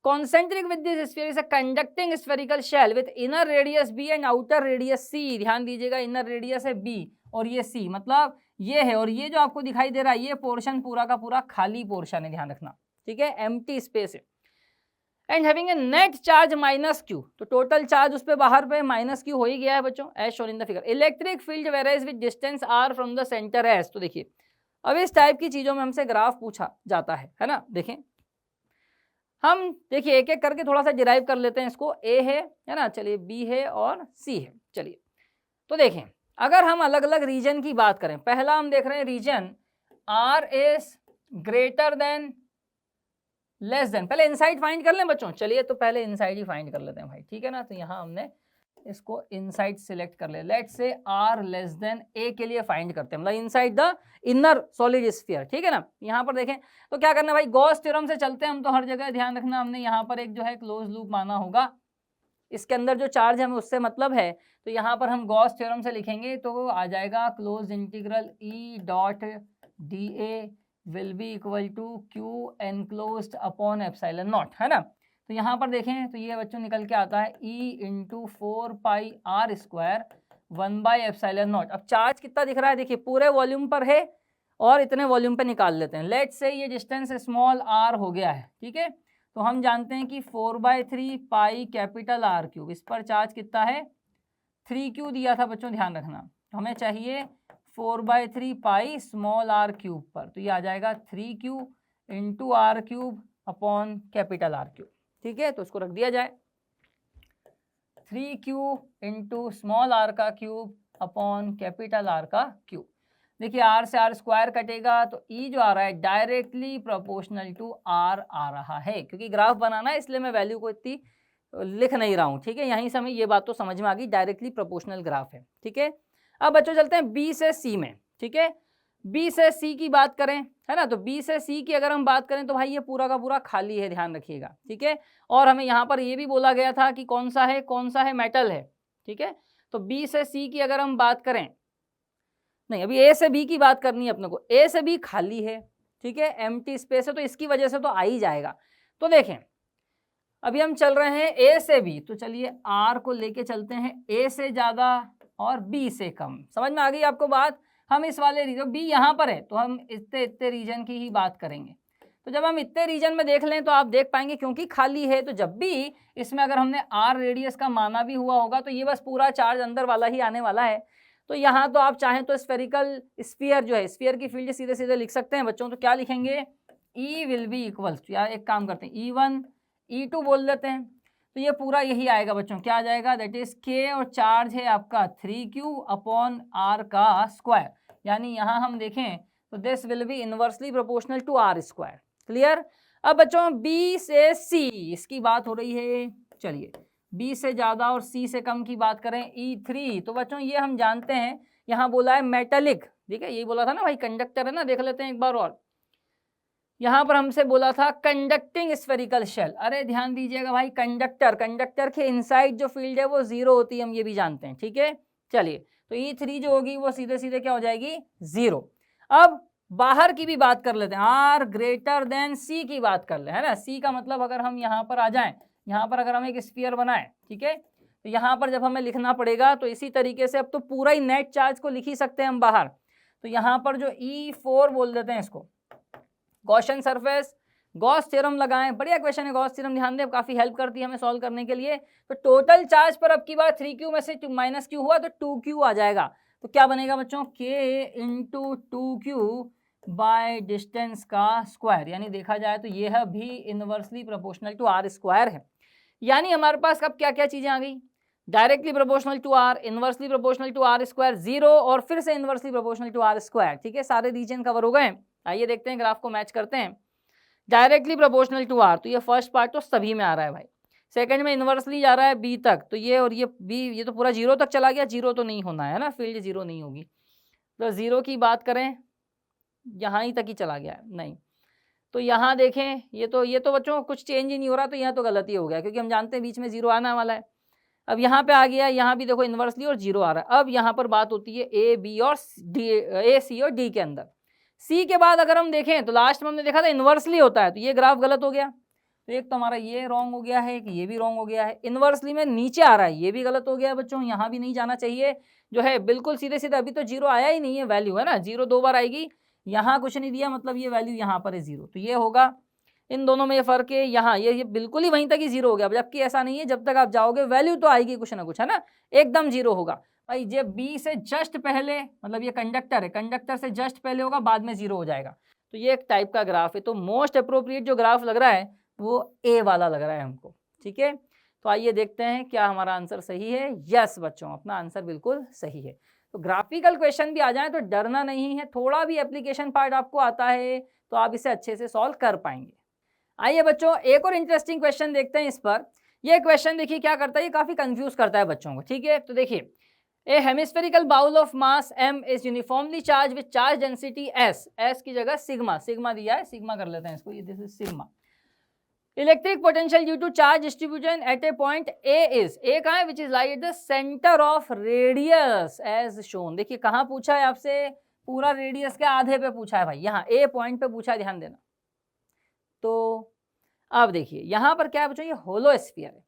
S1: concentric with this sphere is a conducting spherical shell with inner radius b and outer radius c। ध्यान दीजिएगा, इनर रेडियस है b और ये सी, मतलब ये है, और ये जो आपको दिखाई दे रहा है ये पोर्शन पूरा का पूरा खाली पोर्शन है, ध्यान रखना, ठीक है, एम्प्टी स्पेस है। And having a net charge minus Q, तो टोटल चार्ज उस पे बाहर पे माइनस क्यू हो ही गया है बच्चों, as shown in the figure. Electric field varies with distance R from the centre S, तो देखिए अब इस टाइप की चीजों में हमसे ग्राफ पूछा जाता है ना। देखें हम, देखिए एक एक करके थोड़ा सा डिराइव कर लेते हैं इसको। ए है ना, चलिए बी है और सी है। चलिए तो देखें, अगर हम अलग अलग रीजन की बात करें, पहला हम देख रहे हैं region R is greater than less than, पहले इनसाइड फाइंड कर लें बच्चों। चलिए तो पहले इनसाइड ही फाइंड कर लेते हैं भाई, ठीक है ना। तो यहाँ हमने इसको इनसाइड सिलेक्ट कर ले, let's say are less than ए के लिए फाइंड करते हैं, मतलब inside the inner solid sphere, ठीक है ना। यहाँ पर देखें तो क्या करना है भाई, गॉस थ्योरम से चलते हैं हम तो हर जगह, ध्यान रखना हमने यहाँ पर एक जो है क्लोज लूप माना होगा, इसके अंदर जो चार्ज है हमें उससे मतलब है, तो यहाँ पर हम गॉस थ्योरम से लिखेंगे तो आ जाएगा close integral E dot D A will be equal to Q enclosed upon epsilon naught, है ना। तो यहाँ पर देखें तो ये बच्चों निकल के आता है ई इंटू 4πr² 1/एप्सिलॉन नॉट। अब चार्ज कितना दिख रहा है, देखिए पूरे वॉल्यूम पर है और इतने वॉल्यूम पे निकाल लेते हैं। लेट्स से ये डिस्टेंस स्मॉल r हो गया है, ठीक है। तो हम जानते हैं कि 4/3 पाई कैपिटल R क्यूब, इस पर चार्ज कितना है 3q दिया था बच्चों, ध्यान रखना। हमें चाहिए 4/3 पाई स्मॉल r क्यूब पर, तो ये आ जाएगा 3q into R cube upon capital R cube, ठीक है। तो इसको रख दिया जाए 3q इंटू स्मॉल r का क्यूब अपॉन कैपिटल R का क्यूब। देखिए r से r स्क्वायर कटेगा तो e जो आ रहा है डायरेक्टली प्रोपोर्शनल टू r आ रहा है, क्योंकि ग्राफ बनाना है इसलिए मैं वैल्यू को इतनी लिख नहीं रहा हूँ, ठीक है। यहीं से हमें ये बात तो समझ में आ गई, डायरेक्टली प्रोपोर्शनल ग्राफ है, ठीक है। अब बच्चों चलते हैं बी से सी में, ठीक है। बी से सी की बात करें, है ना, तो बी से सी की अगर हम बात करें तो भाई ये पूरा का पूरा खाली है, ध्यान रखिएगा, ठीक है। और हमें यहाँ पर ये भी बोला गया था कि कौन सा है मेटल है, ठीक है। तो बी से सी की अगर हम बात करें, नहीं अभी ए से बी की बात करनी है अपने को, ए से बी खाली है, ठीक है, एम्प्टी स्पेस है, तो इसकी वजह से तो आ ही जाएगा। तो देखें अभी हम चल रहे हैं ए से बी, तो चलिए आर को लेके चलते हैं ए से ज़्यादा और बी से कम, समझ में आ गई आपको बात। हम इस वाले रीजन, बी यहाँ पर है तो हम इतने रीजन की ही बात करेंगे। तो जब हम इतने रीजन में देख लें तो आप देख पाएंगे क्योंकि खाली है, तो जब भी इसमें अगर हमने आर रेडियस का माना भी हुआ होगा तो ये बस पूरा चार्ज अंदर वाला ही आने वाला है। तो यहाँ तो आप चाहें तो स्फेरिकल स्फीयर जो है, स्फीयर की फील्ड सीधे सीधे लिख सकते हैं बच्चों। तो क्या लिखेंगे, ई विल बी इक्वल, या एक काम करते हैं E1 E2 बोल देते हैं, तो ये पूरा यही आएगा बच्चों, क्या आ जाएगा, दैट इज के, और चार्ज है आपका 3q अपॉन r का स्क्वायर, यानी यहाँ हम देखें तो this will be inversely proportional to r²। Clear. अब बच्चों b से c इसकी बात हो रही है, चलिए b से ज़्यादा और c से कम की बात करें E3, तो बच्चों ये हम जानते हैं, यहाँ बोला है मेटेलिक, ठीक है, ये बोला था ना भाई कंडक्टर है ना, देख लेते हैं एक बार और। यहाँ पर हमसे बोला था कंडक्टिंग स्फेरिकल शेल, अरे ध्यान दीजिएगा भाई, कंडक्टर के इनसाइड जो फील्ड है वो 0 होती है, हम ये भी जानते हैं, ठीक है। चलिए तो E3 जो होगी वो सीधे सीधे क्या हो जाएगी 0। अब बाहर की भी बात कर लेते हैं, R ग्रेटर देन C की बात कर ले, है ना। C का मतलब अगर हम यहाँ पर आ जाएं, यहाँ पर अगर हम एक स्फीयर बनाएं, ठीक है, तो यहाँ पर जब हमें लिखना पड़ेगा तो इसी तरीके से अब तो पूरा ही नेट चार्ज को लिख ही सकते हैं हम बाहर। तो यहाँ पर जो E4 बोल देते हैं इसको, गॉसियन सरफेस, गॉस थ्योरम लगाएं, बढ़िया क्वेश्चन है गॉस थ्योरम, ध्यान दें काफी हेल्प करती है हमें सॉल्व करने के लिए। तो टोटल चार्ज पर अब की बार 3q में से माइनस q हुआ तो 2q आ जाएगा, तो क्या बनेगा बच्चों k into 2q by distance का स्क्वायर, यानी देखा जाए तो ये है भी इनवर्सली प्रोपोर्शनल टू r² है। यानी हमारे पास अब क्या क्या चीजें आ गई, directly proportional to r, inversely proportional to r², 0 और फिर से इनवर्सली प्रोपोर्शनल टू r², ठीक है, सारे रीजन कवर हो गए। आइए देखते हैं ग्राफ को मैच करते हैं। डायरेक्टली प्रोपोर्शनल टू r, तो ये फर्स्ट पार्ट तो सभी में आ रहा है भाई, सेकंड में इनवर्सली जा रहा है b तक, तो ये और ये b, ये तो पूरा 0 तक चला गया, 0 तो नहीं होना है ना, फील्ड 0 नहीं होगी। तो 0 की बात करें, यहाँ ही तक ही चला गया है, नहीं तो यहाँ देखें ये तो बच्चों कुछ चेंज ही नहीं हो रहा, तो यहाँ तो गलती हो गया, क्योंकि हम जानते हैं बीच में 0 आने वाला है। अब यहाँ पे आ गया, यहाँ भी देखो इनवर्सली और 0 आ रहा है। अब यहाँ पर बात होती है A B और D, A C और D के अंदर। C के बाद अगर हम देखें तो लास्ट में हमने देखा था इनवर्सली होता है, तो ये ग्राफ गलत हो गया। तो एक तो हमारा ये रॉन्ग हो गया है, कि ये भी रॉन्ग हो गया है। इनवर्सली में नीचे आ रहा है, ये भी गलत हो गया है बच्चों, यहाँ भी नहीं जाना चाहिए। जो है बिल्कुल सीधे सीधे, अभी तो जीरो आया ही नहीं है वैल्यू, है ना, जीरो 2 बार आएगी, यहाँ कुछ नहीं दिया, मतलब ये वैल्यू यहाँ पर है जीरो, तो ये होगा। इन दोनों में ये फर्क है, यहाँ ये बिल्कुल ही वहीं तक ही जीरो हो गया, जबकि ऐसा नहीं है, जब तक आप जाओगे वैल्यू तो आएगी कुछ ना कुछ, है ना, एकदम जीरो होगा भाई। ये बी से जस्ट पहले, मतलब ये कंडक्टर है, कंडक्टर से जस्ट पहले होगा, बाद में जीरो हो जाएगा। तो ये एक टाइप का ग्राफ है। तो मोस्ट अप्रोप्रिएट जो ग्राफ लग रहा है वो ए वाला लग रहा है हमको, ठीक है। तो आइए देखते हैं क्या हमारा आंसर सही है। यस बच्चों, अपना आंसर बिल्कुल सही है। तो ग्राफिकल क्वेश्चन भी आ जाए तो डरना नहीं है, थोड़ा भी एप्लीकेशन पार्ट आपको आता है तो आप इसे अच्छे से सॉल्व कर पाएंगे। आइए बच्चों एक और इंटरेस्टिंग क्वेश्चन देखते हैं इस पर। ये क्वेश्चन देखिए क्या करता है, ये काफी कंफ्यूज करता है बच्चों को, ठीक है। तो देखिए, a hemispherical bowl of mass m is uniformly charge with charge density s, s की जगह सिग्मा, सिग्मा दिया है, सिग्मा कर लेते हैं इसको, ये this is sigma. Electric potential due to charge distribution at a point a is, a कहाँ है, which is lie at the centre of radius as shown. देखिए कहाँ पूछा है आपसे, पूरा रेडियस के आधे पे पूछा है भाई, यहाँ ए पॉइंट पे पूछा है, ध्यान देना। तो अब देखिए यहाँ पर क्या है बच्चों, ये होलो स्फीयर है।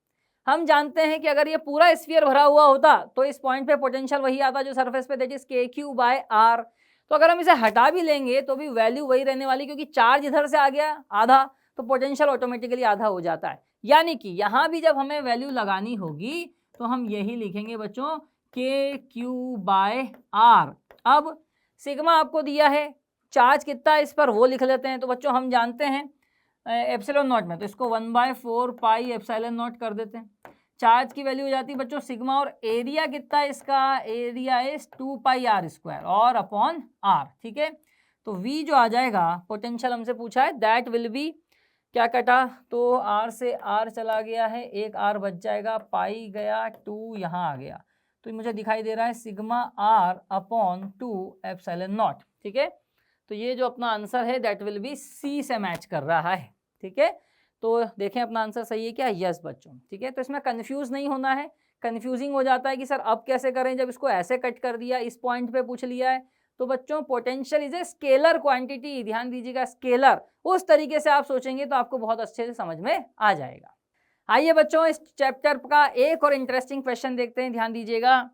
S1: हम जानते हैं कि अगर ये पूरा स्फीयर भरा हुआ होता तो इस पॉइंट पे पोटेंशियल वही आता जो सरफेस पे, दैट इज KQ/R। तो अगर हम इसे हटा भी लेंगे तो भी वैल्यू वही रहने वाली, क्योंकि चार्ज इधर से आ गया आधा, तो पोटेंशियल ऑटोमेटिकली आधा हो जाता है। यानी कि यहाँ भी जब हमें वैल्यू लगानी होगी तो हम यही लिखेंगे बच्चों, KQ/R। अब सिग्मा आपको दिया है, चार्ज कितना इस पर वो लिख लेते हैं। तो बच्चों हम जानते हैं एप्सिलॉन नॉट में, तो इसको 1/4 पाई एप्सिलॉन नॉट कर देते हैं। चार्ज की वैल्यू हो जाती है बच्चों सिग्मा, और एरिया कितना है इसका, एरिया इज 2πr² और अपॉन r, ठीक है। तो v जो आ जाएगा, पोटेंशियल हमसे पूछा है, दैट विल बी, क्या कटा, तो r से r चला गया है, एक r बच जाएगा, पाई गया, 2 यहाँ आ गया, तो मुझे दिखाई दे रहा है sigma r upon 2 epsilon not, ठीक है। तो ये जो अपना आंसर है दैट विल बी सी से मैच कर रहा है, ठीक है। तो देखें अपना आंसर सही है क्या, यस बच्चों, ठीक है। तो इसमें कंफ्यूज नहीं होना है, कंफ्यूजिंग हो जाता है कि सर अब कैसे करें, जब इसको ऐसे कट कर दिया, इस पॉइंट पे पूछ लिया है। तो बच्चों potential is a scalar quantity, ध्यान दीजिएगा, स्केलर, उस तरीके से आप सोचेंगे तो आपको बहुत अच्छे से समझ में आ जाएगा। आइए बच्चों इस चैप्टर का एक और इंटरेस्टिंग क्वेश्चन देखते हैं, ध्यान दीजिएगा।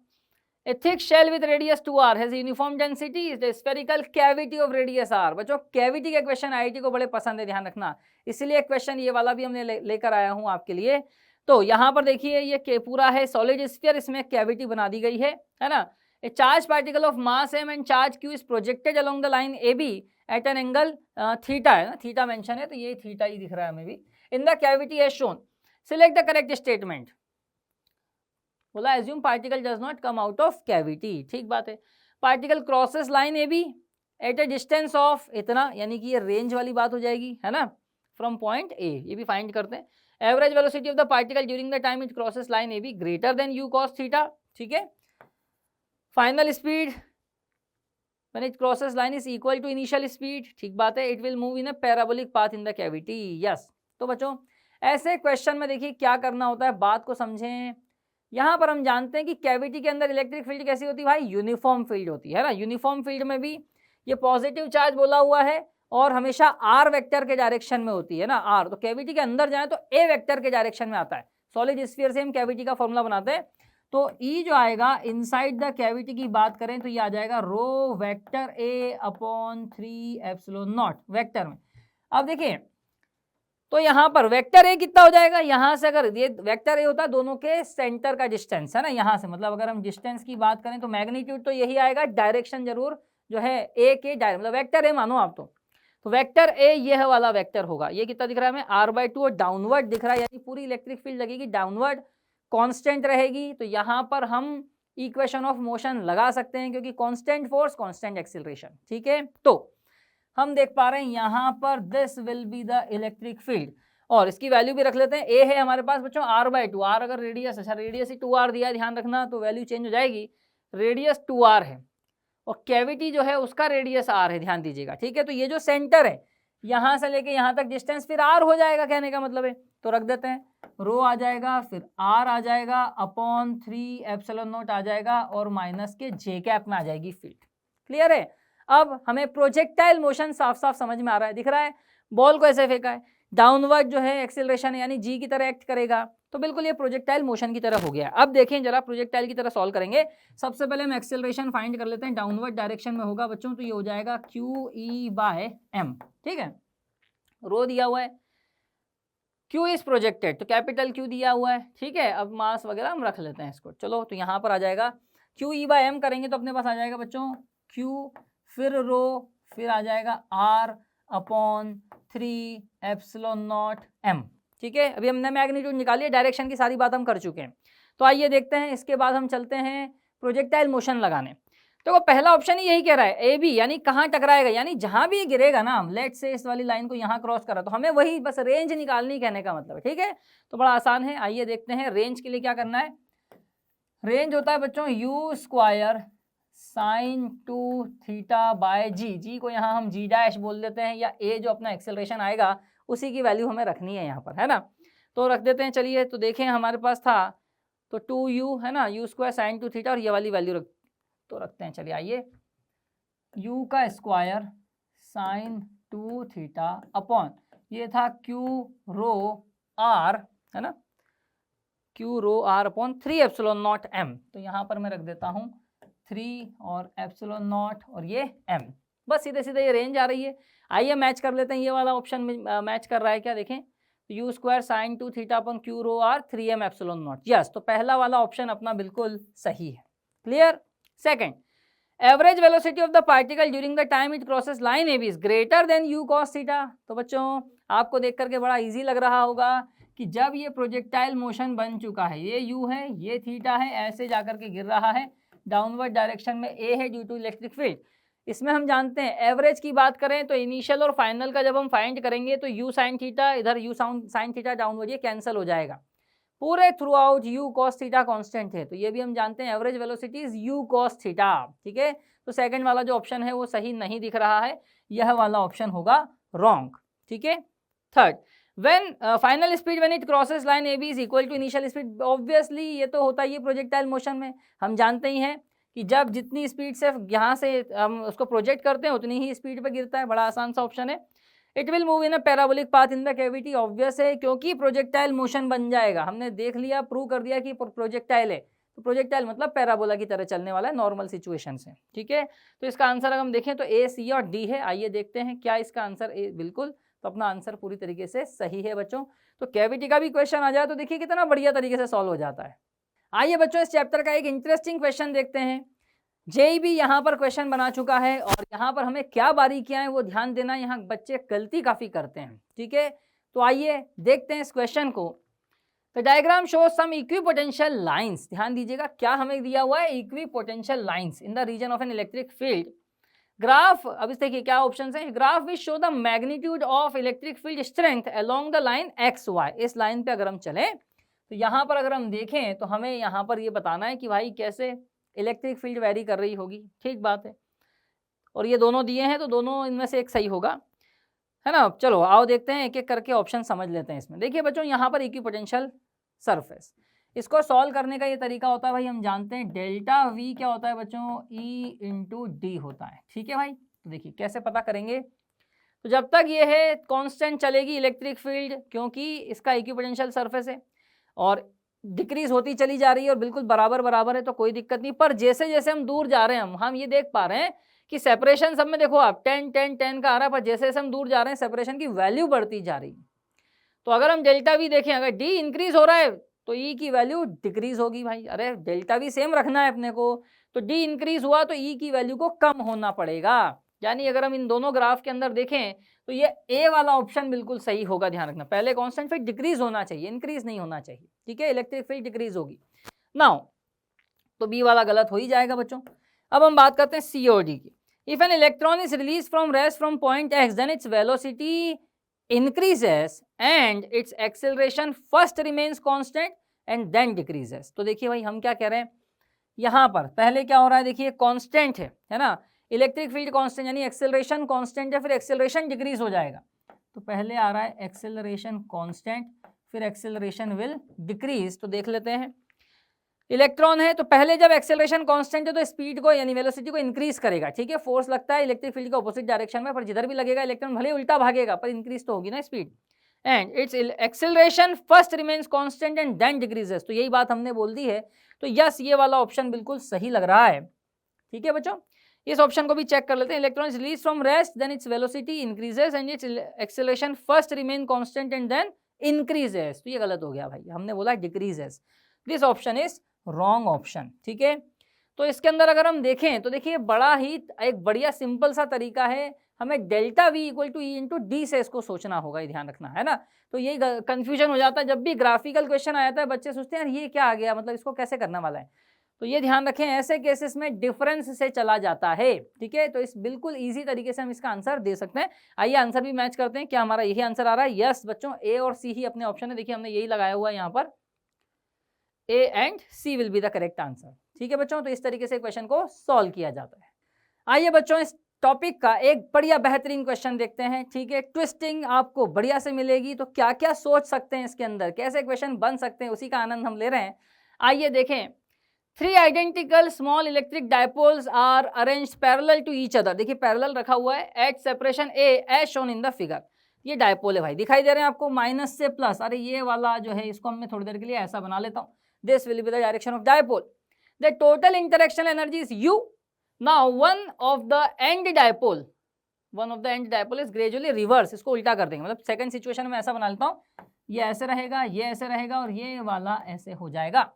S1: A thick shell with radius 2r has a uniform density is the spherical cavity of radius r। बच्चों कैविटी के क्वेश्चन आईआईटी को बड़े पसंद है, ध्यान रखना, इसलिए क्वेश्चन ये वाला भी हमने लेकर आया हूँ आपके लिए। तो यहाँ पर देखिए ये पूरा है सॉलिड स्फीयर, इसमें कैविटी बना दी गई है ना। A charge particle of mass m and charge q is projected along the line AB at an angle theta, है ना, थीटा मेंशन है, तो ये थीटा ही दिख रहा है हमें भी। In the cavity as shown, select the correct statement. बोला assume particle does not come out of cavity, ठीक बात है। Particle crosses line A B at a distance of इतना, यानी कि ये रेंज वाली बात हो जाएगी, है ना, फ्रॉम पॉइंट ए, ये भी फाइंड करते हैं। Average velocity of the particle during the time it crosses line A B greater than u cos theta, ठीक है। Final speed when it crosses line is equal to initial speed, ठीक बात है। It will move in a parabolic path in the cavity, yes. तो बच्चों ऐसे question में देखिए क्या करना होता है, बात को समझें। यहाँ पर हम जानते हैं कि कैविटी के अंदर इलेक्ट्रिक फील्ड कैसी होती है भाई, यूनिफॉर्म फील्ड होती है ना। यूनिफॉर्म फील्ड में भी ये पॉजिटिव चार्ज बोला हुआ है और हमेशा आर वेक्टर के डायरेक्शन में होती है ना, आर। तो कैविटी के अंदर जाए तो ए वेक्टर के डायरेक्शन में आता है। सॉलिड स्फीयर से हम कैविटी का फॉर्मूला बनाते हैं, तो ई जो आएगा इनसाइड द कैविटी की बात करें तो ये आ जाएगा rho vector A upon 3 epsilon naught vector में। अब देखिए तो यहाँ पर वेक्टर ए कितना हो जाएगा, यहाँ से अगर ये वेक्टर ए होता है दोनों के सेंटर का डिस्टेंस, है ना, यहाँ से, मतलब अगर हम डिस्टेंस की बात करें तो मैग्नीट्यूड तो यही आएगा, डायरेक्शन जरूर जो है ए के मतलब वेक्टर ए मानो आप तो वेक्टर ए यह वाला वेक्टर होगा। ये कितना दिख रहा है हमें, r/2 और डाउनवर्ड दिख रहा है, यानी पूरी इलेक्ट्रिक फील्ड लगेगी डाउनवर्ड, कांस्टेंट रहेगी। तो यहाँ पर हम इक्वेशन ऑफ मोशन लगा सकते हैं, क्योंकि कांस्टेंट फोर्स कांस्टेंट एक्सीलरेशन, ठीक है। तो हम देख पा रहे हैं यहाँ पर this will be the electric field, और इसकी वैल्यू भी रख लेते हैं। ए है हमारे पास बच्चों r/2, r अगर रेडियस, अच्छा रेडियस ही 2r दिया है, ध्यान रखना, तो वैल्यू चेंज हो जाएगी। रेडियस 2r है और कैविटी जो है उसका रेडियस r है, ध्यान दीजिएगा, ठीक है। तो ये जो सेंटर है यहाँ से लेके यहाँ तक डिस्टेंस फिर r हो जाएगा, कहने का मतलब है। तो रख देते हैं, रो आ जाएगा, फिर r आ जाएगा, अपॉन 3 एप्सिलॉन नॉट आ जाएगा, और माइनस के जे कैप में आ जाएगी फील्ड। क्लियर है। अब हमें प्रोजेक्टाइल मोशन साफ साफ समझ में आ रहा है, दिख रहा है, बॉल को ऐसे फेंका है, डाउनवर्ड जो है एक्सेलरेशन यानी जी की तरह एक्ट करेगा, तो बिल्कुल ये प्रोजेक्टाइल मोशन की तरह हो गया। अब देखें जरा प्रोजेक्टाइल की तरह सॉल्व करेंगे। सबसे पहले हम एक्सेलरेशन फाइंड कर लेते हैं, डाउनवर्ड डायरेक्शन में होगा बच्चों, तो ये हो जाएगा QE/m। ठीक है, रो दिया हुआ है, Q इज प्रोजेक्टेड तो कैपिटल Q दिया हुआ है। ठीक है, अब मास वगैरह हम रख लेते हैं इसको। चलो तो यहाँ पर आ जाएगा QE/m करेंगे तो अपने पास आ जाएगा बच्चों Q, फिर रो, फिर आ जाएगा R/3ε0m। ठीक है, अभी हमने मैग्नीट्यूड निकाली है, डायरेक्शन की सारी बात हम कर चुके हैं। तो आइए देखते हैं, इसके बाद हम चलते हैं प्रोजेक्टाइल मोशन लगाने। तो वो पहला ऑप्शन ही यही कह रहा है, ए बी, यानी कहाँ टकराएगा, यानी जहां भी गिरेगा ना, लेट से इस वाली लाइन को यहाँ क्रॉस करा, तो हमें वही बस रेंज निकालनी कहने का मतलब है। ठीक है, तो बड़ा आसान है, आइए देखते हैं। रेंज के लिए क्या करना है, रेंज होता है बच्चों U² sin 2θ/g। जी को यहाँ हम G' बोल देते हैं, या ए जो अपना एक्सेलरेशन आएगा उसी की वैल्यू हमें रखनी है यहाँ पर, है ना। तो रख देते हैं, चलिए। तो देखें हमारे पास था तो 2U है ना, U² sin 2θ, और ये वाली वैल्यू रखते हैं। चलिए आइए, U² sin 2θ अपॉन ये था Q⍴r, है ना, Q⍴r अपॉन 3ε0m। तो यहाँ पर मैं रख देता हूँ 3 और ε0 और ये m, बस सीधे सीधे ये रेंज आ रही है। आइए मैच कर लेते हैं, ये वाला ऑप्शन मैच कर रहा है क्या, देखें। U² sin 2θ upon Q⍴r 3m ε0। Yes, तो पहला वाला ऑप्शन अपना बिल्कुल सही है। Clear. Second, average velocity of the particle during the time it crosses line AB is greater than U cos theta. तो बच्चों आपको देख करके बड़ा इजी लग रहा होगा कि जब ये प्रोजेक्टाइल मोशन बन चुका है, ये U है, ये थीटा है, ऐसे जाकर के गिर रहा है, डाउनवर्ड डायरेक्शन में A है ड्यू टू इलेक्ट्रिक फील्ड। इसमें हम जानते हैं एवरेज की बात करें तो इनिशियल और फाइनल का जब हम फाइंड करेंगे तो U sin थीटा, इधर U sin थीटा डाउनवर्ड, ये कैंसिल हो जाएगा। पूरे through out U cos theta constant है, तो ये भी हम जानते हैं average velocity is U cos theta. ठीक है, तो सेकंड वाला जो ऑप्शन है वो सही नहीं दिख रहा है, यह वाला ऑप्शन होगा रॉन्ग। ठीक है। Third, when final speed when it crosses line AB is equal to initial speed. Obviously ये तो होता ही है प्रोजेक्टाइल मोशन में, हम जानते ही हैं कि जब जितनी स्पीड से यहाँ से हम उसको प्रोजेक्ट करते हैं उतनी ही स्पीड पे गिरता है। बड़ा आसान सा ऑप्शन है। It will move in a parabolic path in the cavity. Obvious है, क्योंकि प्रोजेक्टाइल मोशन बन जाएगा, हमने देख लिया, प्रूव कर दिया कि प्रोजेक्टाइल है, तो प्रोजेक्टाइल मतलब पैराबोला की तरह चलने वाला है नॉर्मल सिचुएशन से। ठीक है, तो इसका आंसर अगर हम देखें तो A, C और D है। आइए देखते हैं क्या इसका आंसर A, बिल्कुल, तो अपना आंसर पूरी तरीके से सही है बच्चों। तो कैविटी का भी क्वेश्चन आ जाए तो देखिए कितना बढ़िया तरीके से सॉल्व हो जाता है। आइए बच्चों इस चैप्टर का एक इंटरेस्टिंग क्वेश्चन देखते हैं। JEE भी यहाँ पर क्वेश्चन बना चुका है, और यहाँ पर हमें क्या बारीकियां हैं वो ध्यान देना, यहाँ बच्चे गलती काफ़ी करते हैं। ठीक है, तो आइए देखते हैं इस क्वेश्चन को। तो diagram show some equipotential lines. ध्यान दीजिएगा क्या हमें दिया हुआ है, equipotential lines in the region of an electric field. Graph, अब इस देखिए क्या ऑप्शन है, graph which show the magnitude of electric field strength along the line XY। इस लाइन पे अगर हम चलें तो यहाँ पर अगर हम देखें तो हमें यहाँ पर ये बताना है कि भाई कैसे इलेक्ट्रिक फील्ड वेरी कर रही होगी। ठीक बात है, और ये दोनों दिए हैं तो दोनों इनमें से एक सही होगा, है ना। चलो आओ देखते हैं, एक एक करके ऑप्शन समझ लेते हैं इसमें। देखिए बच्चों यहाँ पर इक्विपोटेंशियल सरफेस, इसको सॉल्व करने का ये तरीका होता है भाई, हम जानते हैं डेल्टा V क्या होता है बच्चों, E/D होता है। ठीक है भाई, तो देखिए कैसे पता करेंगे। तो जब तक ये है कांस्टेंट चलेगी इलेक्ट्रिक फील्ड, क्योंकि इसका इक्विपोटेंशियल सरफेस है, और डिक्रीज होती चली जा रही है और बिल्कुल बराबर बराबर है, तो कोई दिक्कत नहीं। पर जैसे जैसे हम दूर जा रहे हैं, हम ये देख पा रहे हैं कि सेपरेशन सब में देखो आप 10 10 10 का आ रहा है, पर जैसे जैसे हम दूर जा रहे हैं सेपरेशन की वैल्यू बढ़ती जा रही है। तो अगर हम डेल्टा V देखें, अगर D इंक्रीज हो रहा है तो E की वैल्यू डिक्रीज होगी भाई। अरे डेल्टा V सेम रखना है अपने को, तो D इंक्रीज हुआ तो E की वैल्यू को कम होना पड़ेगा। यानी अगर हम इन दोनों ग्राफ के अंदर देखें तो ये A वाला ऑप्शन बिल्कुल सही होगा। ध्यान रखना, पहले कांस्टेंट फिर डिक्रीज होना चाहिए, इंक्रीज नहीं होना चाहिए। ठीक है, इलेक्ट्रिक फील्ड डिक्रीज होगी नाउ, तो B वाला गलत हो ही जाएगा बच्चों। अब हम बात करते हैं C और D की। If an electron is release from rest from point X, then its velocity increases and its acceleration first remains constant and then decreases। तो देखिए भाई हम क्या कह रहे हैं, यहाँ पर पहले क्या हो रहा है, देखिए कांस्टेंट है ना, इलेक्ट्रिक फील्ड कांस्टेंट, यानी एक्सेलरेशन कांस्टेंट है, फिर एक्सेलरेशन डिक्रीज हो जाएगा। तो पहले आ रहा है एक्सेलरेशन कांस्टेंट, फिर एक्सेलरेशन विल डिक्रीज। तो देख लेते हैं, इलेक्ट्रॉन है तो पहले जब एक्सेलरेशन कांस्टेंट है तो स्पीड को यानी वेलोसिटी को इंक्रीज करेगा। ठीक है, फोर्स लगता है इलेक्ट्रिक फील्ड के ऑपोजिट डायरेक्शन में, पर जिधर भी लगेगा इलेक्ट्रॉन भले उल्टा भागेगा पर इंक्रीज तो होगी ना speed. And its acceleration first remains constant and then decreases. तो यही बात हमने बोल दी है, तो यस ये वाला ऑप्शन बिल्कुल सही लग रहा है। ठीक है बच्चों, इस ऑप्शन को भी चेक कर लेते हैं। Electrons release from rest then its velocity increases and its acceleration first remain constant and then increases. तो ये गलत हो गया भाई, हमने बोला decreases. This option is wrong option. ठीक है, तो इसके अंदर अगर हम देखें तो देखिए बड़ा ही एक बढ़िया सिंपल सा तरीका है, हमें delta V equal to E into D से इसको सोचना होगा, ये ध्यान रखना है ना। तो यही कंफ्यूजन हो जाता है जब भी ग्राफिकल क्वेश्चन आता है, बच्चे सोचते हैं यार ये क्या आ गया, मतलब इसको कैसे करने वाला है। तो ये ध्यान रखें, ऐसे केसेस में डिफरेंस से चला जाता है। ठीक है, तो इस बिल्कुल इजी तरीके से हम इसका आंसर दे सकते हैं। आइए आंसर भी मैच करते हैं, क्या हमारा यही आंसर आ रहा है? यस बच्चों, ए और सी ही अपने ऑप्शन है। देखिए हमने यही लगाया हुआ है यहाँ पर, A and C will be the correct answer. ठीक है बच्चों, तो इस तरीके से क्वेश्चन को सॉल्व किया जाता है। आइए बच्चों इस टॉपिक का एक बढ़िया बेहतरीन क्वेश्चन देखते हैं। ठीक है, ट्विस्टिंग आपको बढ़िया से मिलेगी, तो क्या क्या सोच सकते हैं इसके अंदर, कैसे क्वेश्चन बन सकते हैं, उसी का आनंद हम ले रहे हैं। आइए देखें, 3 identical small electric dipoles are arranged parallel to each other. देखिए पैरेलल रखा हुआ है at separation A as shown in the figure. ये डायपोल है भाई, दिखाई दे रहे हैं आपको, माइनस से प्लस। अरे ये वाला जो है इसको मैं थोड़ी देर के लिए ऐसा बना लेता हूँ। This will be the direction of dipole. The total interaction energy is you. Now one of the end dipole is gradually reverse. इसको उल्टा कर देंगे, मतलब सेकंड सिचुएशन में ऐसा बना लेता हूँ, ये ऐसे रहेगा, ये ऐसे रहेगा और ये वाला ऐसे हो जाएगा।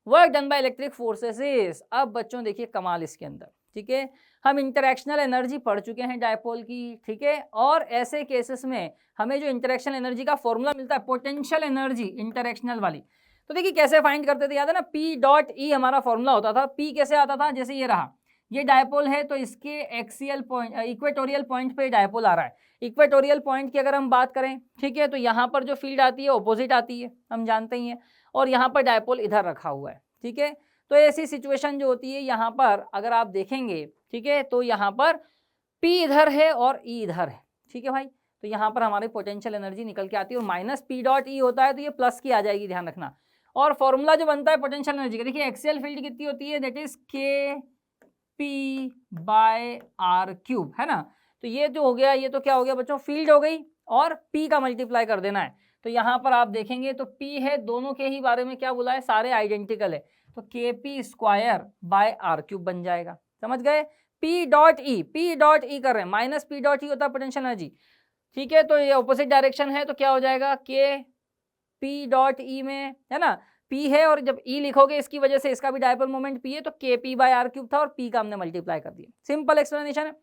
S1: Work done by electric forces. अब बच्चों देखिए कमाल इसके अंदर। ठीक है, हम इंटरेक्शनल एनर्जी पढ़ चुके हैं डायपोल की। ठीक है, और ऐसे केसेस में हमें जो इंटरेक्शनल एनर्जी का फॉर्मूला मिलता है, पोटेंशियल एनर्जी इंटरेक्शनल वाली, तो देखिए कैसे फाइंड करते थे, याद है ना, पी डॉट ई हमारा फॉर्मूला होता था। पी कैसे आता था, जैसे ये रहा, ये डायपोल है तो इसके एक्सियल पॉइंट, इक्वेटोरियल पॉइंट पे डायपोल आ रहा है। इक्वेटोरियल पॉइंट की अगर हम बात करें, ठीक है, तो यहाँ पर जो फील्ड आती है ऑपोजिट आती है, हम जानते ही हैं, और यहाँ पर डायपोल इधर रखा हुआ है। ठीक है, तो ऐसी सिचुएशन जो होती है यहाँ पर अगर आप देखेंगे, ठीक है, तो यहाँ पर P इधर है और E इधर है। ठीक है भाई, तो यहाँ पर हमारी पोटेंशियल एनर्जी निकल के आती है और माइनस पी डॉट ई होता है तो ये प्लस की आ जाएगी, ध्यान रखना। और फॉर्मूला जो बनता है पोटेंशियल एनर्जी का, देखिए एक्सियल फील्ड कितनी होती है, दैट इज के पी बाय आर क्यूब, है ना। तो ये जो हो गया, ये तो क्या हो गया बच्चों, फील्ड हो गई, और P का मल्टीप्लाई कर देना है। तो यहाँ पर आप देखेंगे तो P है, दोनों के ही बारे में क्या बोला है, सारे आइडेंटिकल है, तो K P square by R cube बन जाएगा। समझ गए, P डॉट ई कर रहे हैं, माइनस पी डॉट ई होता है पोटेंशियल एनर्जी। ठीक है, तो ये ऑपोजिट डायरेक्शन है तो क्या हो जाएगा, के पी डॉट ई में, है ना, P है और जब E लिखोगे इसकी वजह से इसका भी डायपोल मोमेंट P है, तो K P bye R cube था और P का हमने मल्टीप्लाई कर दिया। सिंपल एक्सप्लेनेशन है।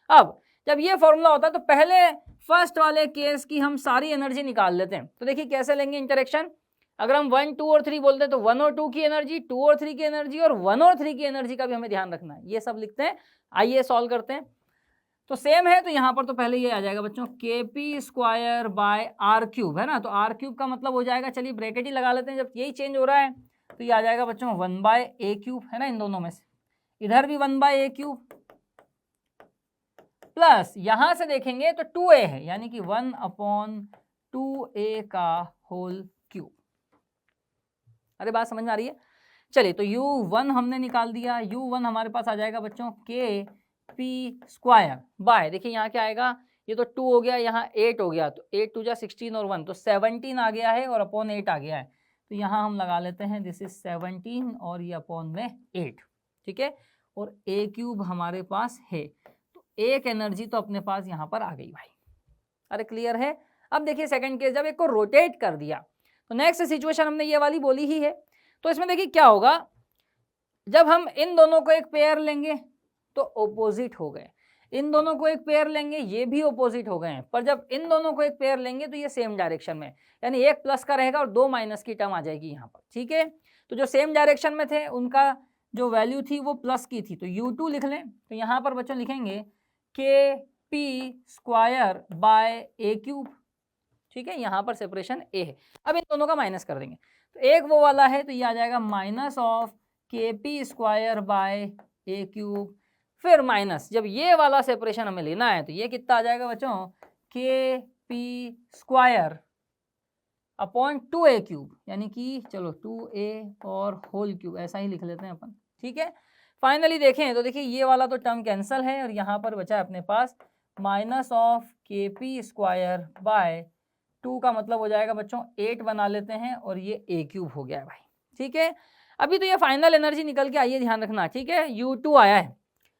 S1: अब जब ये फॉर्मूला होता है तो पहले फर्स्ट वाले केस की हम सारी एनर्जी निकाल लेते हैं। तो देखिए कैसे लेंगे इंटरेक्शन, अगर हम 1 2 और 3 बोलते हैं तो 1 और 2 की एनर्जी, 2 और 3 की एनर्जी और 1 और 3 की एनर्जी का भी हमें ध्यान रखना है, ये सब लिखते हैं। आइए सॉल्व करते हैं। तो सेम है, तो यहाँ पर तो पहले ये आ जाएगा बच्चों, K P square by R cube, है ना, तो आर क्यूब का मतलब हो जाएगा, चलिए ब्रैकेट ही लगा लेते हैं, जब यही चेंज हो रहा है तो ये आ जाएगा बच्चों 1 बाय ए क्यूब, है ना, इन दोनों में से, इधर भी 1 बाय ए क्यूब, प्लस यहां से देखेंगे तो 2a है, यानी कि 1/2a का होल क्यूब। अरे बात समझ में आ रही है? चलिए, तो u1 हमने निकाल दिया, u1 हमारे पास आ जाएगा बच्चों के पी स्क्वायर बाय, देखिए यहाँ क्या आएगा, ये तो 2 हो गया, यहाँ 8 हो गया, तो 8 2 जा 16 और 1 तो 17 आ गया है, और अपॉन 8 आ गया है, तो यहाँ हम लगा लेते हैं दिस इज 17 और ये अपॉन में 8। ठीक है, और a क्यूब हमारे पास है, तो एक एनर्जी तो अपने पास यहाँ पर आ गई भाई। अरे क्लियर है? अब देखिए सेकंड केस, जब एक को रोटेट कर दिया तो नेक्स्ट सिचुएशन हमने ये वाली बोली ही है, तो इसमें देखिए क्या होगा, जब हम इन दोनों को एक पेयर लेंगे तो ऑपोजिट हो गए, इन दोनों को एक पेयर लेंगे ये भी ऑपोजिट हो गए हैं, पर जब इन दोनों को एक पेयर लेंगे तो ये सेम डायरेक्शन में, यानी एक प्लस का रहेगा और 2 माइनस की टर्म आ जाएगी यहाँ पर। ठीक है, तो जो सेम डायरेक्शन में थे उनका जो वैल्यू थी वो प्लस की थी, तो u2 लिख लें, तो यहाँ पर बच्चों लिखेंगे के P square by A cube. ठीक है, यहाँ पर सेपरेशन ए है, अब इन दोनों का माइनस कर देंगे, तो एक वो वाला है तो ये आ जाएगा माइनस ऑफ के P square by A cube, फिर माइनस, जब ये वाला सेपरेशन हमें लेना है तो ये कितना आ जाएगा बच्चों, K P square upon 2a cube, यानी कि चलो 2a और होल क्यूब ऐसा ही लिख लेते हैं अपन। ठीक है, फाइनली देखें तो देखिए ये वाला तो टर्म कैंसिल है और यहाँ पर बचा है अपने पास माइनस ऑफ के पी स्क्वायर बाय 2 का मतलब हो जाएगा बच्चों 8 बना लेते हैं और ये a क्यूब हो गया है भाई, ठीक है। अभी तो ये फाइनल एनर्जी निकल के आई है, ध्यान रखना, ठीक है। U2 आया है।